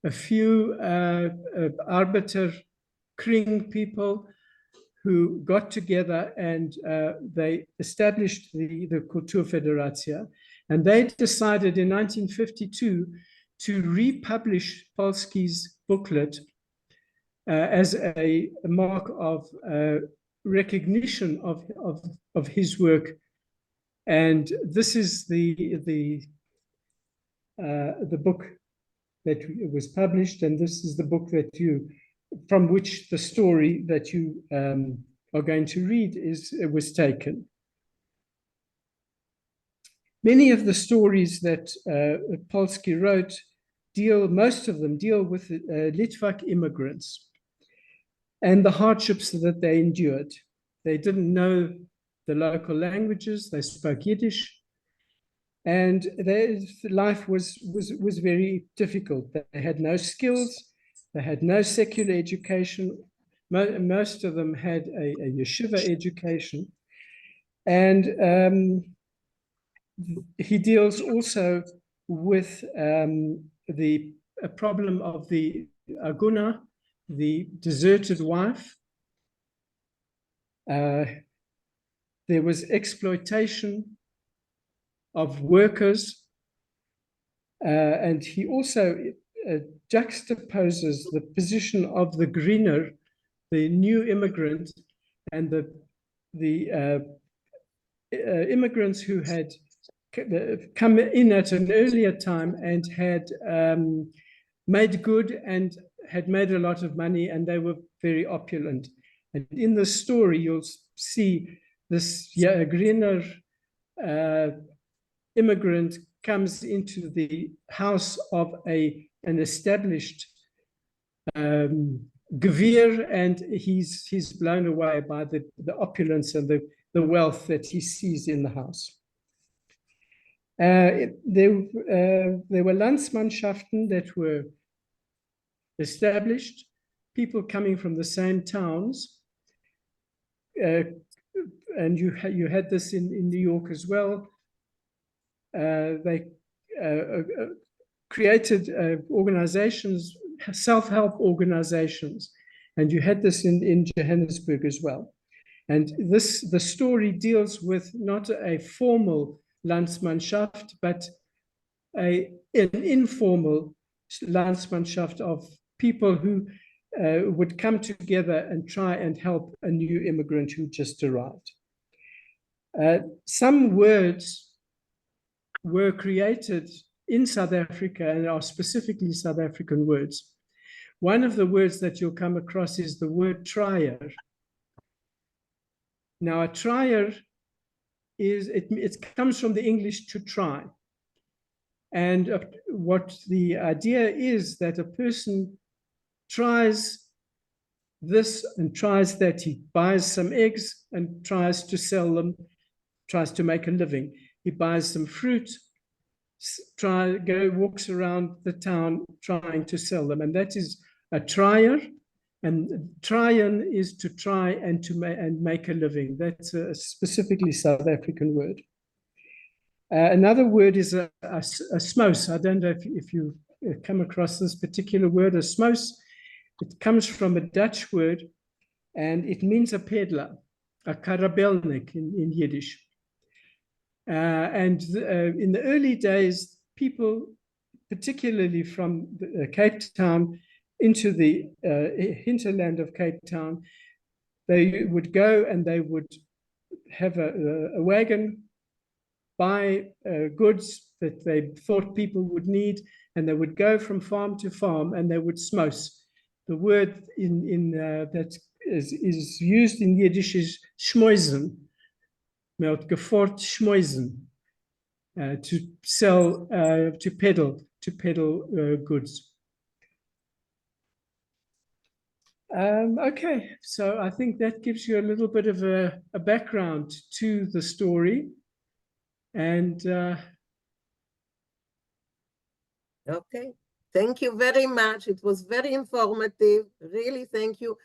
a few Arbeiter Kring people who got together and they established the Kulturfederatie. And they decided in 1952 to republish Polski's booklet as a mark of recognition of his work. And this is the book that was published, and this is the book from which the story that you are going to read was taken. Many of the stories that Polsky wrote most of them deal with Litvak immigrants and the hardships that they endured. They didn't know the local languages, they spoke Yiddish, and their life was very difficult. They had no skills, they had no secular education. Most of them had a yeshiva education. And he deals also with the problem of the aguna, the deserted wife. There was exploitation of workers, and he also juxtaposes the position of the greener, the new immigrant, and the immigrants who had come in at an earlier time and had made good and had made a lot of money, and they were very opulent. And in the story, you'll see this greener immigrant comes into the house of an established Gewir, and he's blown away by the opulence and the wealth that he sees in the house. There were Landsmannschaften that were established, people coming from the same towns, and you had this in New York as well. They created organizations, self-help organizations, and you had this in Johannesburg as well. And the story deals with not a formal Landsmannschaft, but an informal Landsmannschaft of people who would come together and try and help a new immigrant who just arrived. Some words were created in South Africa and are specifically South African words. One of the words that you'll come across is the word trier. Now, a trier it comes from the English to try. And what the idea is that a person tries this and tries that. He buys some eggs and tries to sell them, tries to make a living. He buys some fruit, walks around the town trying to sell them. And that is a trier. And tryen is to try and make a living. That's a specifically South African word. Another word is a smous. I don't know if you come across this particular word, a smous. It comes from a Dutch word, and it means a peddler, a karabelnik in Yiddish. And in the early days, people, particularly from Cape Town into the hinterland of Cape Town, they would go and they would have a wagon, buy goods that they thought people would need, and they would go from farm to farm and they would smous. The word that is used in Yiddish is schmoizen. Men had gefort schmoizen, to sell, to peddle goods. Okay, so I think that gives you a little bit of a background to the story. And okay, thank you very much. It was very informative. Really, thank you.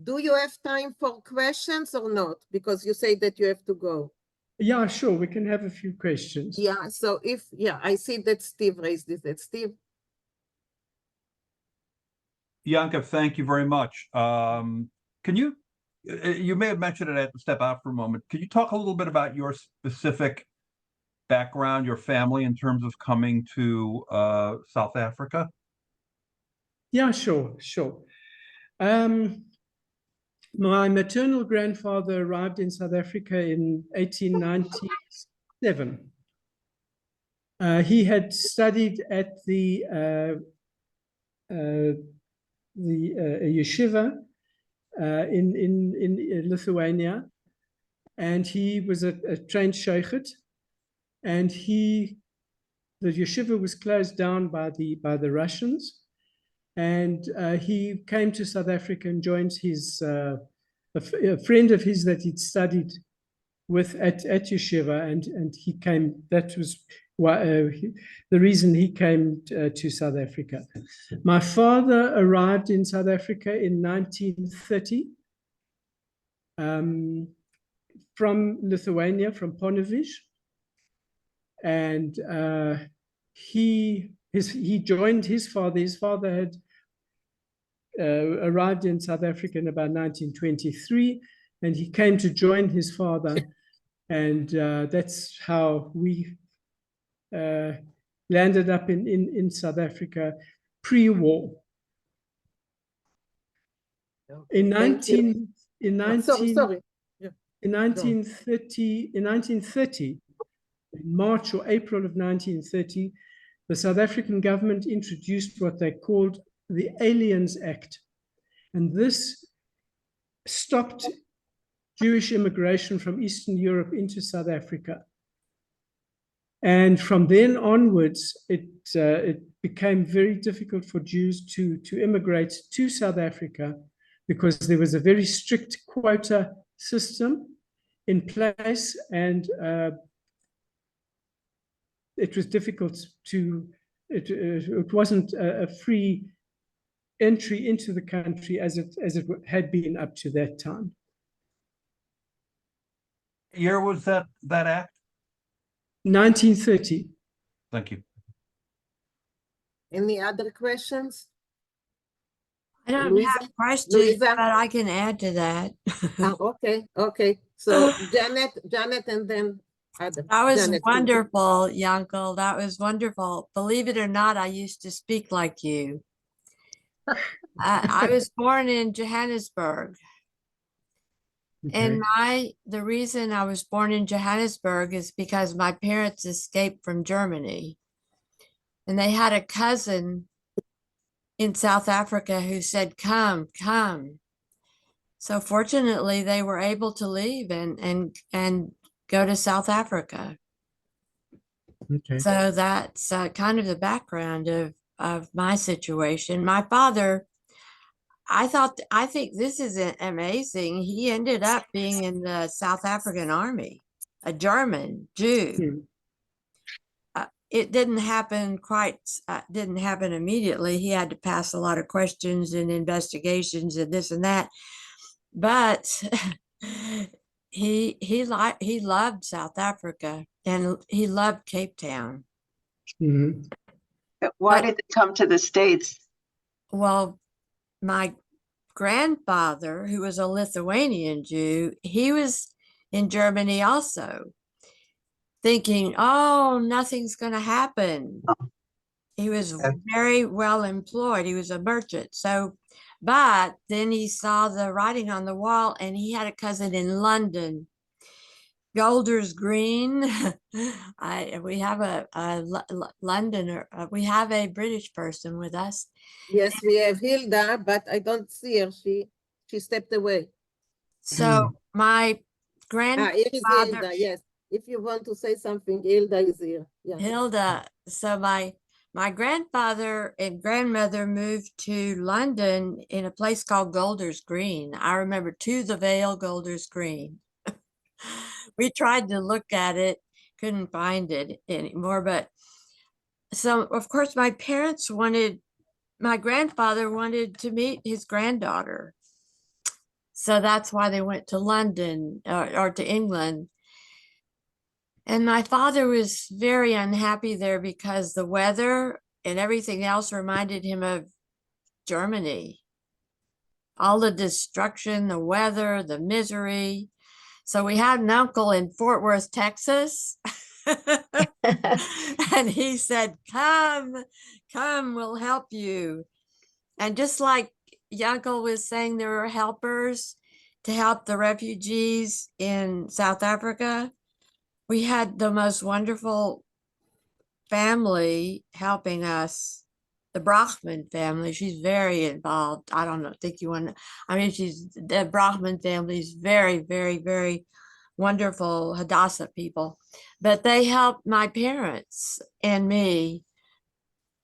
Do you have time for questions or not? Because you say that you have to go. yeah, sure, we can have a few questions. Yeah, so I see that Steve raised it. Steve? Yankov, thank you very much. Can you may have mentioned it, I have to step out for a moment. Can you talk a little bit about your specific background, your family, in terms of coming to South Africa? Yeah, sure. My maternal grandfather arrived in South Africa in 1897. He had studied at the yeshiva in Lithuania, and he was a trained sheikhet, and the yeshiva was closed down by the Russians, and he came to South Africa and joined his a friend of his that he'd studied with at yeshiva, and he came. That was why the reason he came to South Africa. My father arrived in South Africa in 1930 from Lithuania, from Ponevezh, and he joined his father. His father had arrived in South Africa in about 1923, and he came to join his father, and that's how we landed up in South Africa pre-war. In 1930, in March or April of 1930, the South African government introduced what they called the Aliens Act. And this stopped Jewish immigration from Eastern Europe into South Africa. And from then onwards, it became very difficult for Jews to immigrate to South Africa because there was a very strict quota system in place, and it was difficult it wasn't a free entry into the country as it had been up to that time. Year was that act? 1930. Thank you. Any other questions? I don't Louisa? have questions, Louisa? but I can add to that. Okay. So Janet, and then Adam. That was Janet, wonderful, Vinkl. That was wonderful. Believe it or not, I used to speak like you. I was born in Johannesburg. Okay. And the reason I was born in Johannesburg is because my parents escaped from Germany. And they had a cousin in South Africa who said, come. So fortunately, they were able to leave and go to South Think Okay. so that's kind of the background of my situation. My father, I think this is amazing. He ended up being in the South African army, a German Jew. It didn't happen didn't happen immediately. He had to pass a lot of questions and investigations and this and that. But he loved South Africa and he loved Cape Town. Mm-hmm. Why did they come to the States? Well, my grandfather, who was a Lithuanian Jew, he was in Germany also, thinking, oh, nothing's going to happen. He was very well employed. He was a merchant. So, but then he saw the writing on the wall, and he had a cousin in London, Golders Green. We have a Londoner. We have a British person with us. Yes, we have Hilda, but I don't see her. She stepped away. So my grandfather. Here is Hilda. Yes, if you want to say something, Hilda is here. Yeah. Hilda. So my My grandfather and grandmother moved to London in a place called Golders Green. I remember To the Vale, Golders Green. We tried to look at it, couldn't find it anymore. But so, of course, my grandfather wanted to meet his granddaughter. So that's why they went to London or to England. And my father was very unhappy there because the weather and everything else reminded him of Germany. All the destruction, the weather, the misery. So we had an uncle in Fort Worth, Texas. And he said, come, we'll help you. And just like Vinkl was saying, there were helpers to help the refugees in South Africa. We had the most wonderful family helping us, the Brahman family. She's very involved. I don't know, think you want to, the Brahman family is very, very, very wonderful Hadassah people. But they helped my parents and me.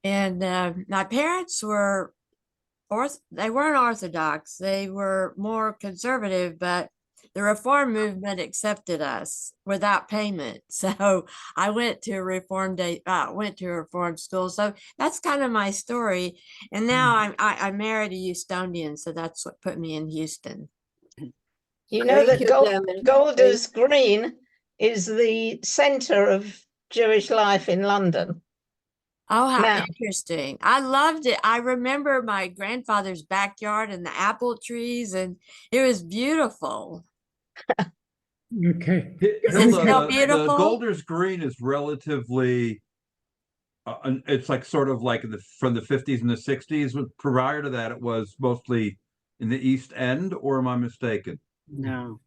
And my parents were, they weren't Orthodox. They were more conservative, but the Reform movement accepted us without payment. So I went to a Reform school. So that's kind of my story. And now I married a Houstonian, so that's what put me in Houston. You know that Golders Green is the center of Jewish life in London. Oh, how interesting. I loved it. I remember my grandfather's backyard and the apple trees, and it was beautiful. Okay. The Golders Green is relatively, it's like sort of like from the 50s and the 60s. Prior to that, it was mostly in the East End, or am I mistaken? No.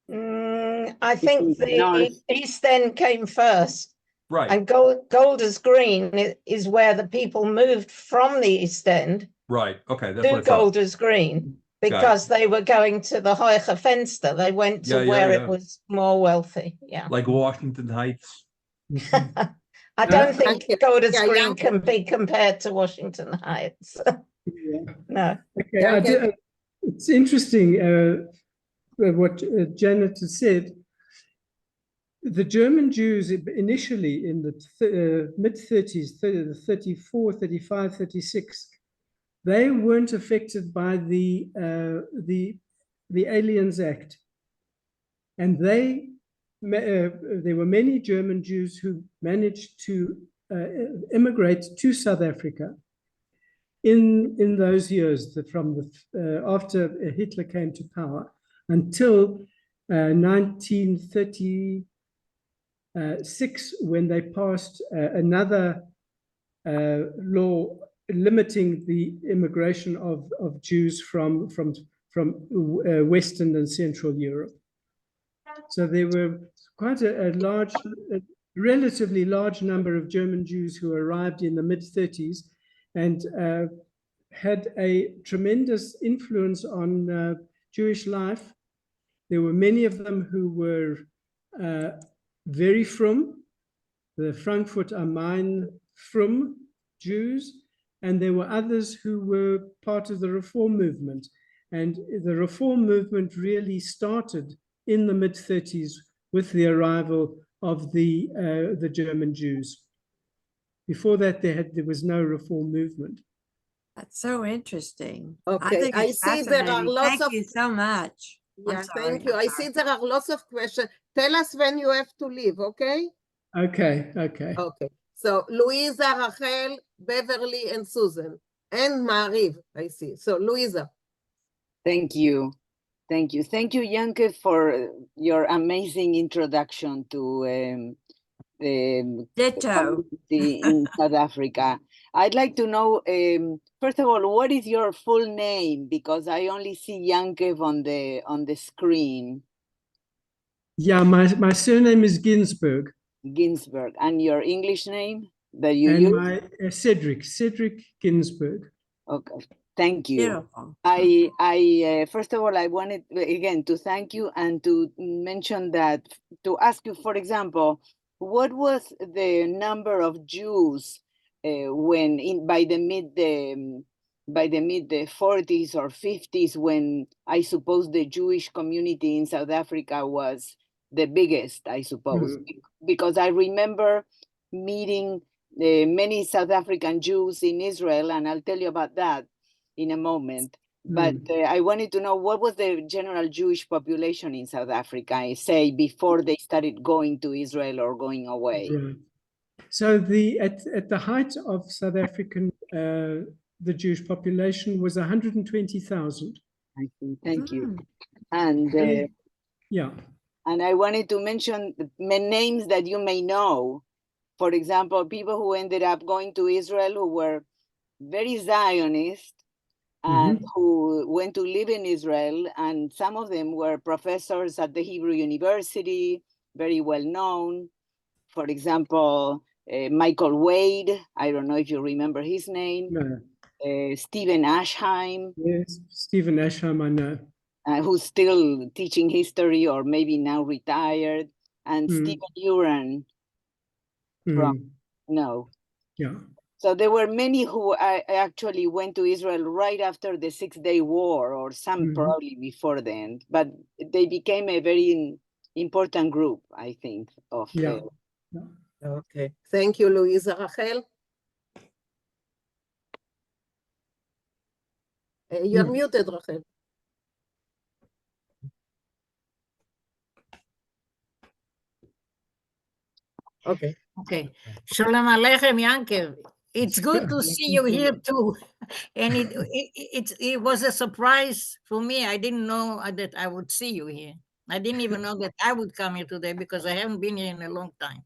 I think the East End came first. Right. And Golders Green is where the people moved from the East End. Right. Okay. That's what I To thought. Golders Green because they were going to the Hoige Fenster. They went to where it was more wealthy. Yeah. Like Washington Heights. I don't think Golders Green can be compared to Washington Heights. No. Okay. It's interesting what Janet has said. The German Jews initially in the mid-30s, 34, 35, 36, they weren't affected by the Aliens Act. And there were many German Jews who managed to immigrate to South Africa in those years, after Hitler came to power, until 1936, when they passed another law limiting the immigration of Jews from Western and Central Europe. So there were quite a relatively large number of German Jews who arrived in the mid-30s and had a tremendous influence on Jewish life. There were many of them who were very frum, the Frankfurt am Main frum Jews, and there were others who were part of the Reform movement. And the Reform movement really started in the mid-30s with the arrival of the German Jews. Before that, there was no Reform movement. That's so interesting. Okay, I see there are lots Thank you so much. Yeah, thank you. I see there are lots of questions. Tell us when you have to leave, okay? Okay. Okay. So Louisa, Rachel, Beverly, and Susan, and Mariv, I see. So Louisa. Thank you. Thank you, Vinkl, for your amazing introduction to the community in South Africa. I'd like to know, first of all, what is your full name? Because I only see Vinkl on the screen. Yeah, my surname is Ginsberg. Ginsberg. And your English name that you and use? My Cedric Ginsberg. Okay. Thank you. Beautiful. I first of all, I wanted again to thank you and to mention that, to ask you, for example, what was the number of Jews when by the mid 40s or 50s, when I suppose the Jewish community in South Africa was the biggest, I suppose, because I remember meeting many South African Jews in Israel, and I'll tell you about that in a moment. But I wanted to know, what was the general Jewish population in South Africa, say, before they started going to Israel or going away? Right. So at the height of South African, the Jewish population was 120,000. I see. Thank you. And yeah. And I wanted to mention names that you may know. For example, people who ended up going to Israel who were very Zionist and who went to live in Israel. And some of them were professors at the Hebrew University, very well known. For example, Michael Wade, I don't know if you remember his name. No. Stephen Ashheim. Yes, Stephen Ashheim, I know. Who's still teaching history or maybe now retired. And Stephen Uran from, no. Yeah. So there were many who actually went to Israel right after the 6-day war, or some probably before then, but they became a very important group, I think, of. Yeah. Okay. Thank you, Louisa. Rachel? You're muted, Rachel. Okay. Okay. Shalom Aleichem, Yankev. It's good to see you here too. And it was a surprise for me. I didn't know that I would see you here. I didn't even know that I would come here today because I haven't been here in a long time.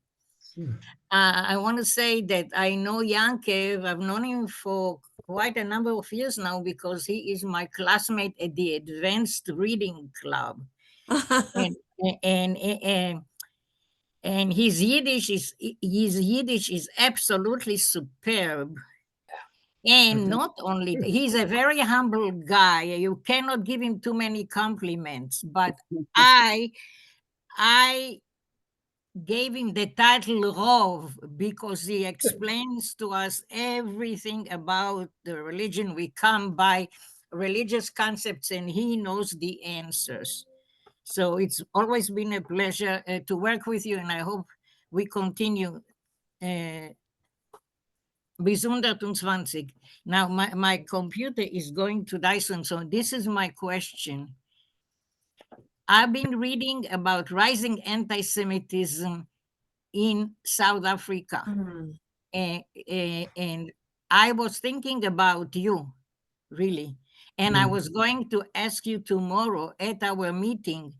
I want to say that I know Yankev. I've known him for quite a number of years now because he is my classmate at the Advanced Reading Club. And his Yiddish is absolutely superb. And not only, he's a very humble guy. You cannot give him too many compliments, but I gave him the title Rov because he explains to us everything about the religion. We come by religious concepts and he knows the answers. So it's always been a pleasure to work with you, and I hope we continue. Bis 120. Now, my computer is going to Dyson, so this is my question. I've been reading about rising anti-Semitism in South Africa, and I was thinking about you, really. And I was going to ask you tomorrow at our meeting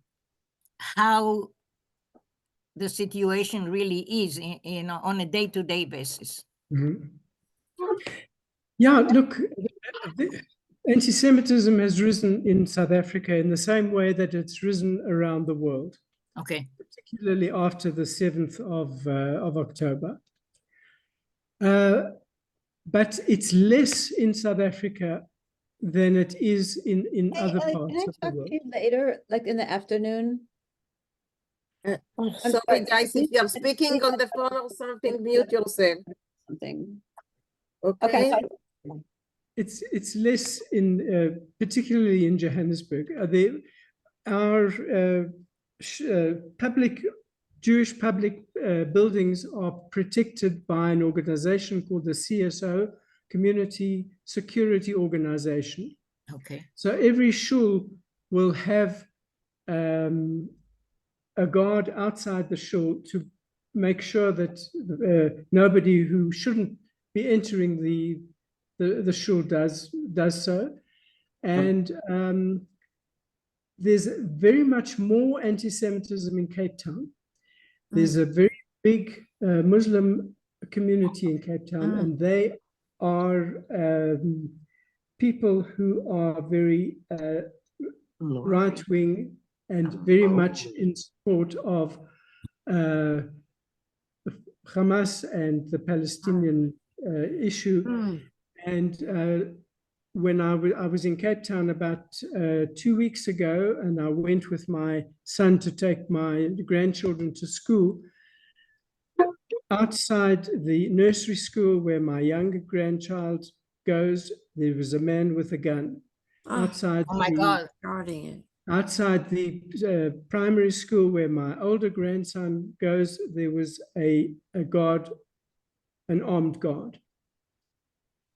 how the situation really is on a day-to-day basis. Yeah, look, anti-Semitism has risen in South Africa in the same way that it's risen around the world. Okay. Particularly after the 7th of October. But it's less in South Africa than it is in other parts of the world. Can I talk to you later, like in the afternoon? Sorry, guys, if you're speaking on the phone or something, mute yourself. Something. Okay. It's less in, particularly in Johannesburg. Our Jewish public buildings are protected by an organization called the CSO, Community Security Organization. Okay. So every shul will have a guard outside the shul to make sure that nobody who shouldn't be entering the shul does so. And there's very much more anti-Semitism in Cape Town. There's a very big Muslim community in Cape Town, and they are people who are very right-wing and very much in support of Hamas and the Palestinian issue. And when I was in Cape Town about 2 weeks ago, and I went with my son to take my grandchildren to school, outside the nursery school where my younger grandchild goes, there was a man with a gun. Outside Oh my God. outside the primary school where my older grandson goes, there was a guard, an armed guard,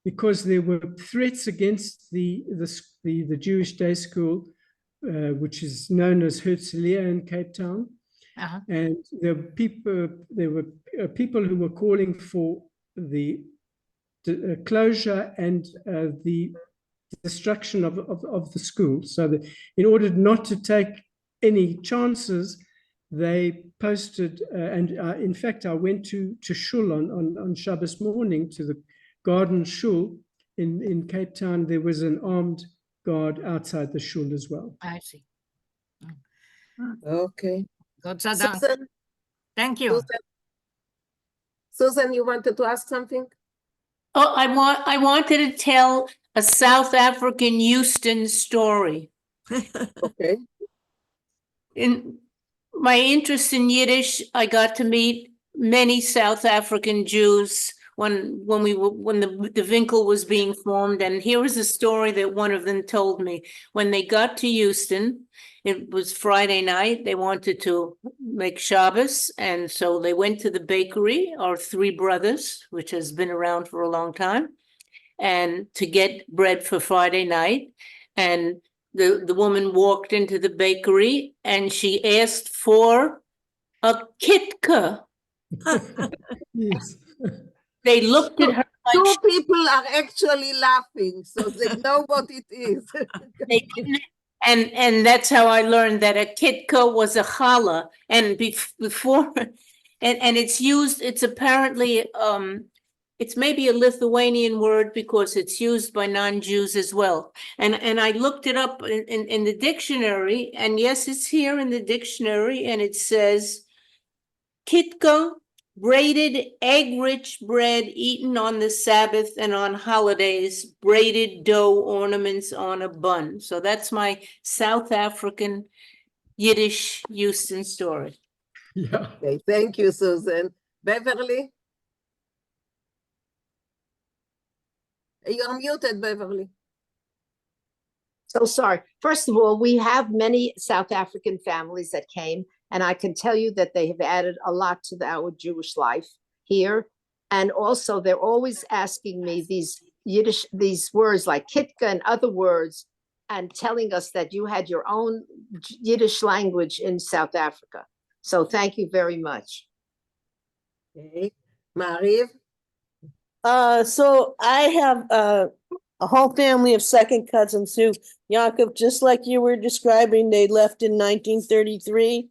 because there were threats against the Jewish day school, which is known as Herzliya in Cape Town. And there were people who were calling for the closure and the destruction of the school. So that in order not to take any chances, they posted, and in fact, I went to shul on Shabbos morning, to the garden shul in Cape Town. There was an armed guard outside the shul as well. I see. Okay. Susan? Thank you. Susan, you wanted to ask something? Oh, I wanted to tell a South African Houston story. Okay. In my interest in Yiddish, I got to meet many South African Jews when the Vinkl was being formed. And here was a story that one of them told me. When they got to Houston, it was Friday night. They wanted to make Shabbos, and so they went to the bakery, our Three Brothers, which has been around for a long time, and to get bread for Friday night. And the woman walked into the bakery and she asked for a kitka. Yes. They looked at her like Two people are actually laughing, so they know what it is. they didn't, and that's how I learned that a kitka was a challah. And before, and it's used. It's apparently it's maybe a Lithuanian word because it's used by non-Jews as well. And I looked it up in the dictionary, and yes, it's here in the dictionary, and it says kitka, braided egg-rich bread eaten on the Sabbath and on holidays, braided dough ornaments on a bun. So that's my South African Yiddish Houston story. Yeah. Okay, thank you, Susan. Beverly? You're muted, Beverly. So sorry. First of all, we have many South African families that came, and I can tell you that they have added a lot to our Jewish life here. And also, they're always asking me these Yiddish, these words like kitka and other words, and telling us that you had your own Yiddish language in South Africa. So thank you very much. Okay. Mariv? So I have a whole family of second cousins who, Yaakov, just like you were describing, they left in 1933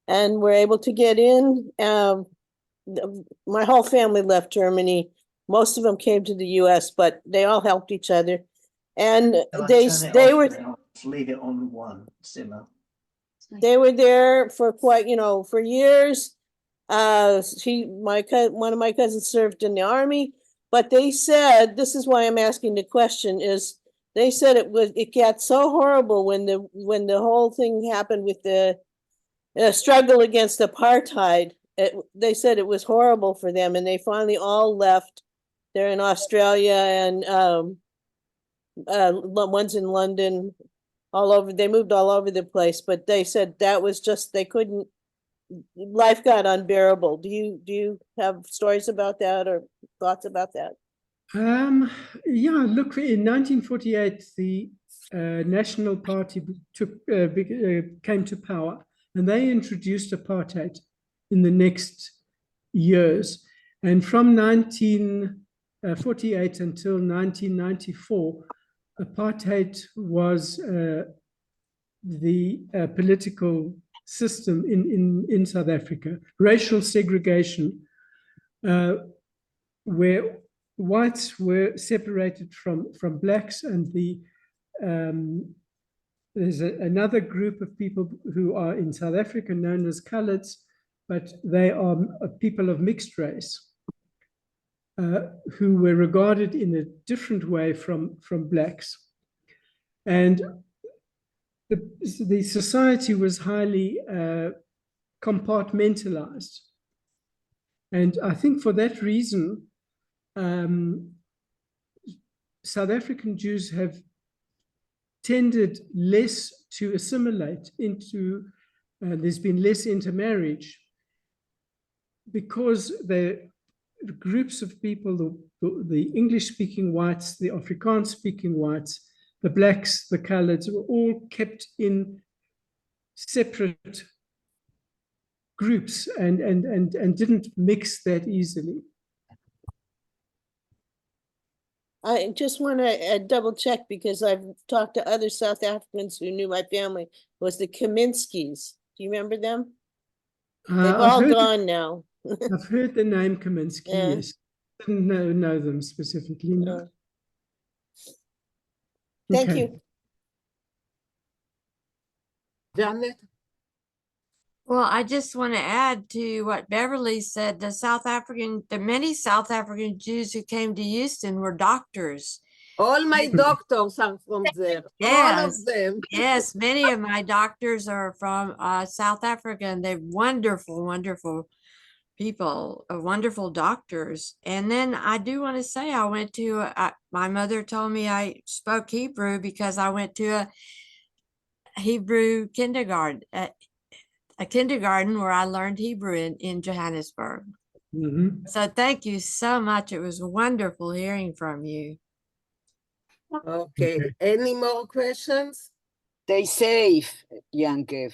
and were able to get in. My whole family left Germany. Most of them came to the US, but they all helped each other. And they were leave it on one simmer. they were there for quite, for years. One of my cousins served in the army, but they said, this is why I'm asking the question, is they said it got so horrible when the whole thing happened with the struggle against apartheid. They said it was horrible for them, and they finally all left. They're in Australia, and one's in London, all over. They moved all over the place, but they said that was just, they couldn't, life got unbearable. Do you have stories about that or thoughts about that? Yeah, look, in 1948, the National Party came to power, and they introduced apartheid in the next years. And from 1948 until 1994, apartheid was the political system in South Africa, racial segregation, where whites were separated from blacks, and there's another group of people who are in South Africa known as coloureds, but they are people of mixed race who were regarded in a different way from blacks. And the society was highly compartmentalized. And I think for that reason, South African Jews have tended less to assimilate into, there's been less intermarriage because the groups of people, the English-speaking whites, the Afrikaans-speaking whites, the blacks, the coloreds, were all kept in separate groups and didn't mix that easily. I just want to double check because I've talked to other South Africans who knew my family, was the Kaminskis. Do you remember them? They've all gone now. I've heard the name Kaminsky, Yeah. yes. Didn't know them specifically, no. Thank Okay. you. Janet? Well, I just want to add to what Beverly said. The many South African Jews who came to Houston were doctors. All my doctors are from there. Yes, All of them. yes, many of my doctors are from South Africa, and they're wonderful, wonderful people, wonderful doctors. And then I do want to say I went to, my mother told me I spoke Hebrew because I went to a Hebrew kindergarten, a kindergarten where I learned Hebrew in Johannesburg. Mm-hmm. So thank you so much. It was wonderful hearing from you. Okay. Any more questions? Stay safe, Yankev.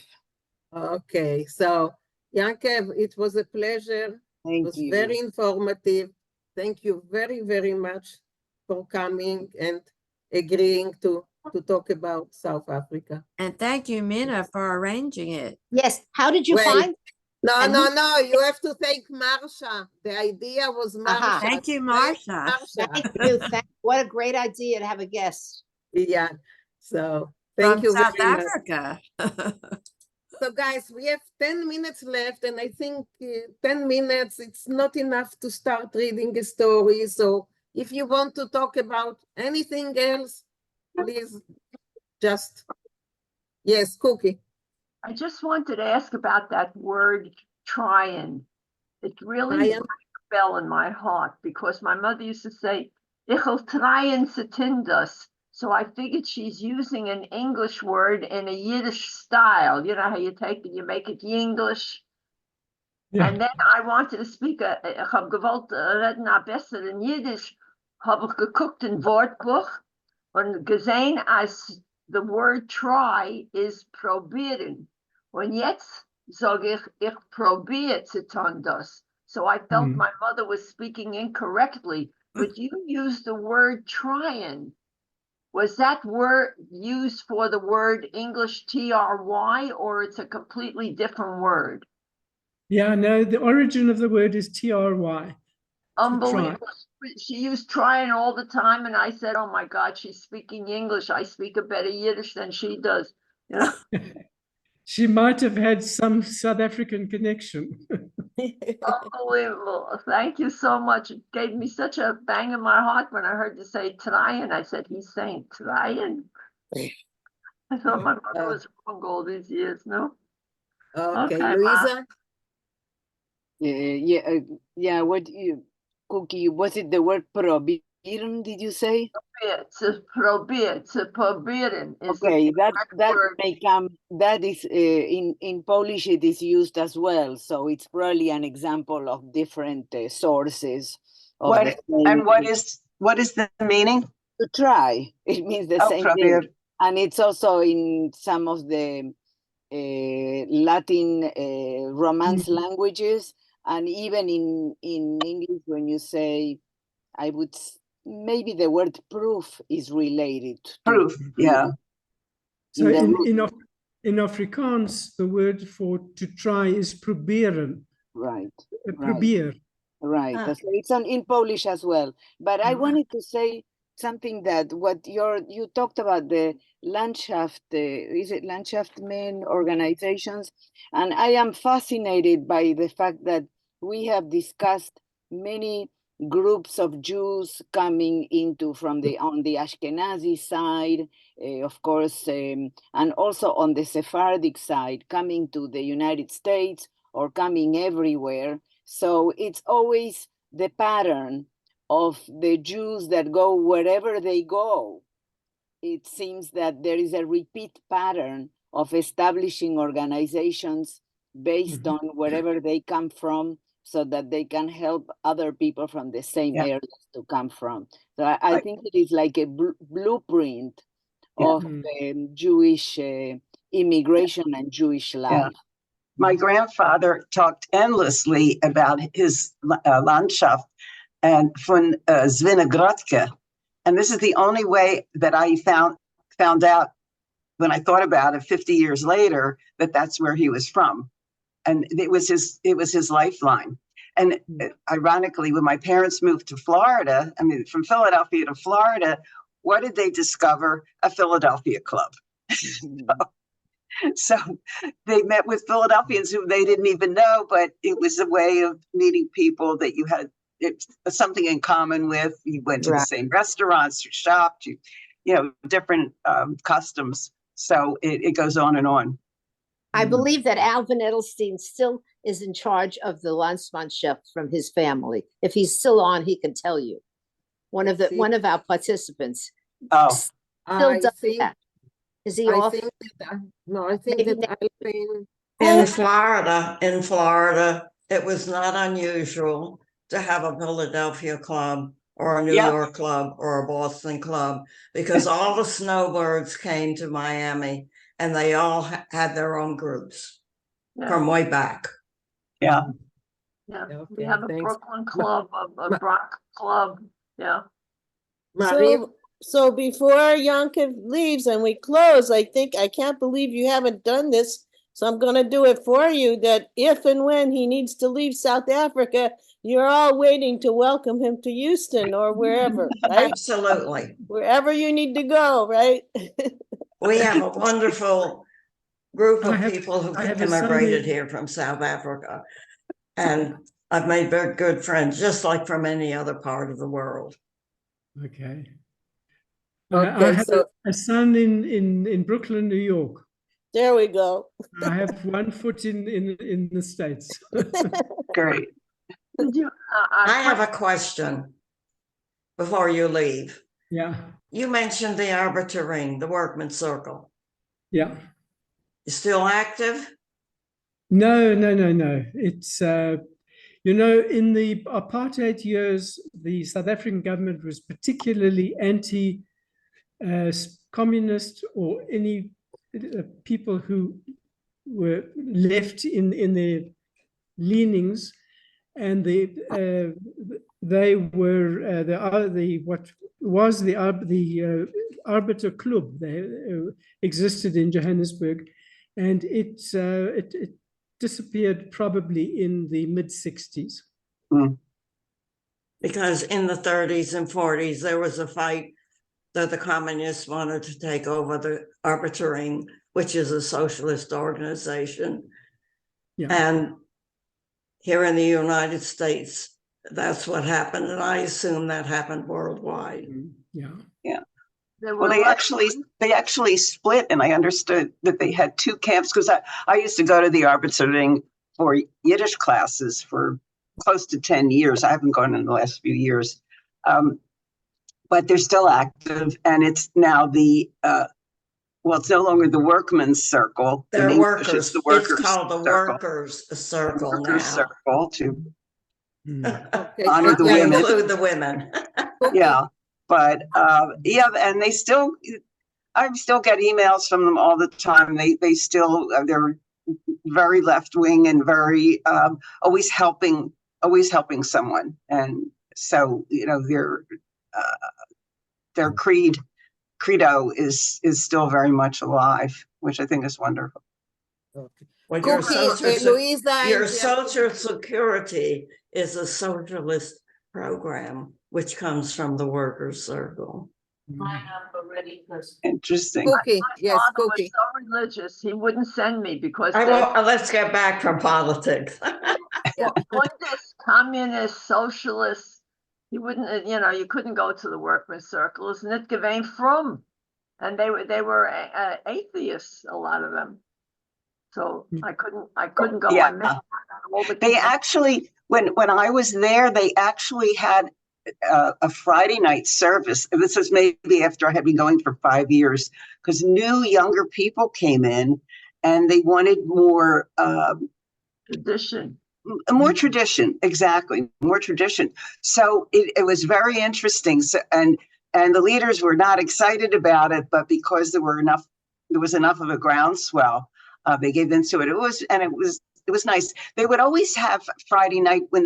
Okay. So, Yankev, it was a pleasure. It was you. very informative. Thank you very, very much for coming and agreeing to talk about South Africa. And thank you, Mina, for arranging it. Yes. How did you Well, find? No, and no, who- no. You have to thank Marsha. The idea was Marsha. Thank you, Thank Marsha. Marsha. Thank you. What a great idea to have a guest. Yeah. So thank From you South very much. Africa. So guys, we have 10 minutes left, and I think 10 minutes, it's not enough to start reading a story. So if you want to talk about anything else, please just, yes, Cookie. I just wanted to ask about that word trying. It really Trying? rang a bell in my heart because my mother used to say, "Ich will trying satindas." So I figured she's using an English word in a Yiddish style. You know how you take it, you make it Yinglish. Yeah. And then I wanted to speak, ich habe gewollt reden a besser in Yiddish, habe ich geguckt in Wortbuch und gesehen, als the word try is probieren. Und jetzt sage ich probiere zu tun das. So I felt my mother was speaking incorrectly, but you used the word trying. Was that word used for the word English try, or it's a completely different word? Yeah, no, the origin of the word is try. Unbelievable. She used trying all the time, and I said, "Oh my God, she's speaking English. I speak a better Yiddish than she does." You know? She might have had some South African connection. Unbelievable. Thank you so much. It gave me such a bang in my heart when I heard you say trying. I said, he's saying trying. I thought my mother was wrong all these years, no? Okay, Ma. Louisa? Yeah, what you, Cookie, was it the word probieren, did you say? To probieren is Okay, the that word. may come, that is in Polish it is used as well, so it's probably an example of different sources of the same. What is the meaning? To try, it means the same probier. thing, and it's also in some of the Latin Romance languages, and even in English when you say, I would maybe the word proof is related to Proof, yeah. So in Afrikaans, the word for to try is proberen. Right. Probeer. Right. So it's in Polish as well. But I wanted to say something that what you talked about the Landschaft, is it Landschaftsmen organizations? And I am fascinated by the fact that we have discussed many groups of Jews coming into on the Ashkenazi side, of course, and also on the Sephardic side, coming to the United States or coming everywhere. So it's always the pattern of the Jews that go wherever they go. It seems that there is a repeat pattern of establishing organizations based on wherever they come from, so that they can help other people from the same areas to come from. So I think it is like a blueprint of Jewish immigration and Jewish life. My grandfather talked endlessly about his Landschaft and von Zwinegrodke. And this is the only way that I found out when I thought about it 50 years later, that that's where he was from. And it was his lifeline. And ironically, when my parents moved to Florida, I mean, from Philadelphia to Florida, what did they discover? A Philadelphia club. So they met with Philadelphians who they didn't even know, but it was a way of meeting people that you had something in common with. You went to the same restaurants, you shopped, you know, different customs. So it goes on and on. I believe that Alvin Edelstein still is in charge of the Landsmannschaft from his family. If he's still on, he can tell you. One of our participants. Oh, still does that. Is he off? I think that Alvin in Florida, it was not unusual to have a Philadelphia club or a New York club or a Boston club, because all the snowbirds came to Miami and they all had their own groups from way back. Yeah, we have a Brooklyn club, a Bronx club. Yeah. So before Yankiv leaves and we close, I can't believe you haven't done this. So I'm going to do it for you, that if and when he needs to leave South Africa, you're all waiting to welcome him to Houston or wherever, right? Absolutely. Wherever you need to go, right? We have a wonderful group of people who immigrated here from South Africa. And I've made very good friends, just like from any other part of the world. Okay. I have a son in Brooklyn, New York. There we go. I have one foot in the States. Great. I have a question before you leave. Yeah. You mentioned the Arbiter Ring, the Workman's Circle. Yeah. Still active? No. It's, you know, in the apartheid years, the South African government was particularly anti-communist or any people who were left in their leanings, and they were what was the Arbiter Club. They existed in Johannesburg, and it disappeared probably in the mid-60s. Because in the 30s and 40s, there was a fight that the communists wanted to take over the Arbiter Ring, which is a socialist organization. Yeah. And here in the United States, that's what happened. And I assume that happened worldwide. Yeah. Yeah. Well, they actually split, and I understood that they had two camps, because I used to go to the Arbiter Ring for Yiddish classes for close to 10 years. I haven't gone in the last few years. But they're still active, and it's now it's no longer the Workman's Circle. They're workers. It's the Workers' It's called the Circle. Workers' Circle now. Workers' Circle to Okay. honor the women. Include the women. Yeah, but and I still get emails from them all the time. They still they're very left wing and very always helping someone, and so their credo is still very much alive, which I think is wonderful. Well, your Social Security is a socialist program, which comes from the Workers' Circle. Interesting. My father was so religious, he wouldn't send me because let's get back from politics. Bundist, communist, socialist, you wouldn't, you couldn't go to the Workman's Circle. It's nicht gewein frum, and they were atheists, a lot of them. So I couldn't go. Yeah. They actually, when I was there, they actually had a Friday night service. And this was maybe after I had been going for 5 years, because new younger people came in and they wanted more tradition. More tradition, exactly, more tradition. So it was very interesting. So, and the leaders were not excited about it, but because there was enough of a groundswell, they gave into it. It was nice. They would always have Friday night when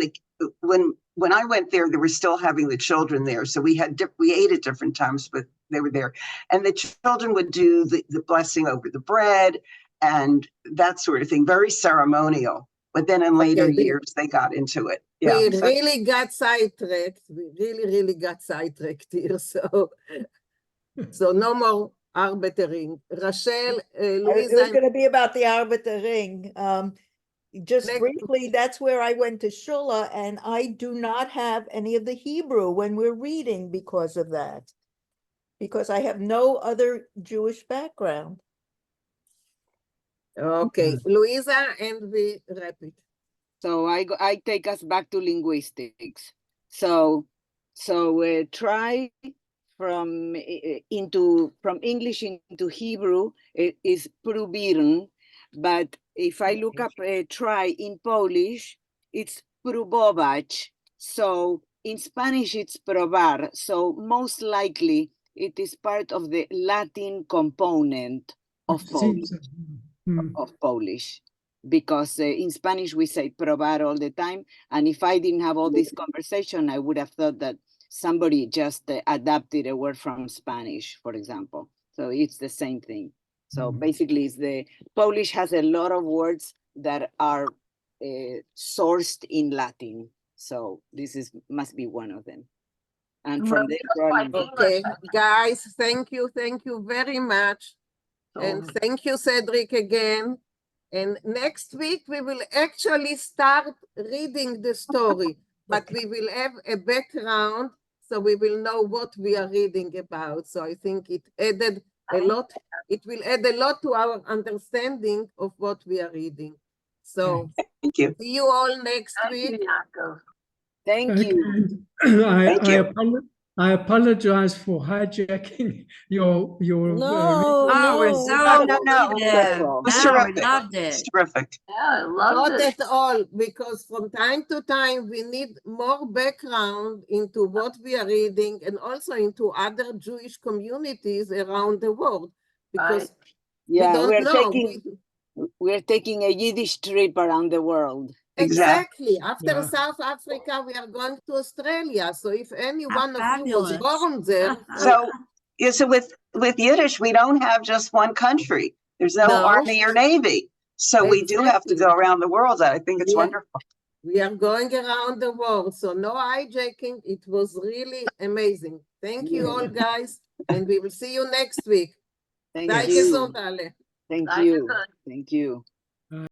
I went there, they were still having the children there. So we ate at different times, but they were there. And the children would do the blessing over the bread and that sort of thing, very ceremonial. But then in later years, they got into it. Yeah. We really got sidetracked. We really got sidetracked here. So no more arbitering. Rachel, Louisa. It was going to be about the arbitering. Just briefly, that's where I went to Shula, and I do not have any of the Hebrew when we're reading because of that, because I have no other Jewish background. Okay, Louisa, and we wrap it. So I take us back to linguistics. So try from English into Hebrew is próbirn, but if I look up try in Polish, it's próbować. So in Spanish, it's probar. So most likely it is part of the Latin component of Polish. Because in Spanish, we say probar all the time. And if I didn't have all this conversation, I would have thought that somebody just adapted a word from Spanish, for example. So it's the same thing. So basically, the Polish has a lot of words that are sourced in Latin. So this must be one of them. And from there, okay, guys, thank you very much. And thank you, Cedric, again. And next week, we will actually start reading the story, but we will have a background, so we will know what we are reading about. So I think it added a lot. It will add a lot to our understanding of what we are reading. So thank you. See you all next week. Thank you. I apologize for hijacking your No, It was terrific. It's terrific. Yeah, I loved Not it. at all, because from time to time we need more background into what we are reading and also into other Jewish communities around the world, because we don't know. We're taking a Yiddish trip around the world. Exactly. After South Africa, we are going to Australia. So if any one of you was born there. So with Yiddish, we don't have just one country. There's no army or navy. So we do have to go around the world. I think it's wonderful. We are going around the world. So no hijacking. It was really amazing. Thank you all, guys. And we will see you next week. Thank you. Thank you.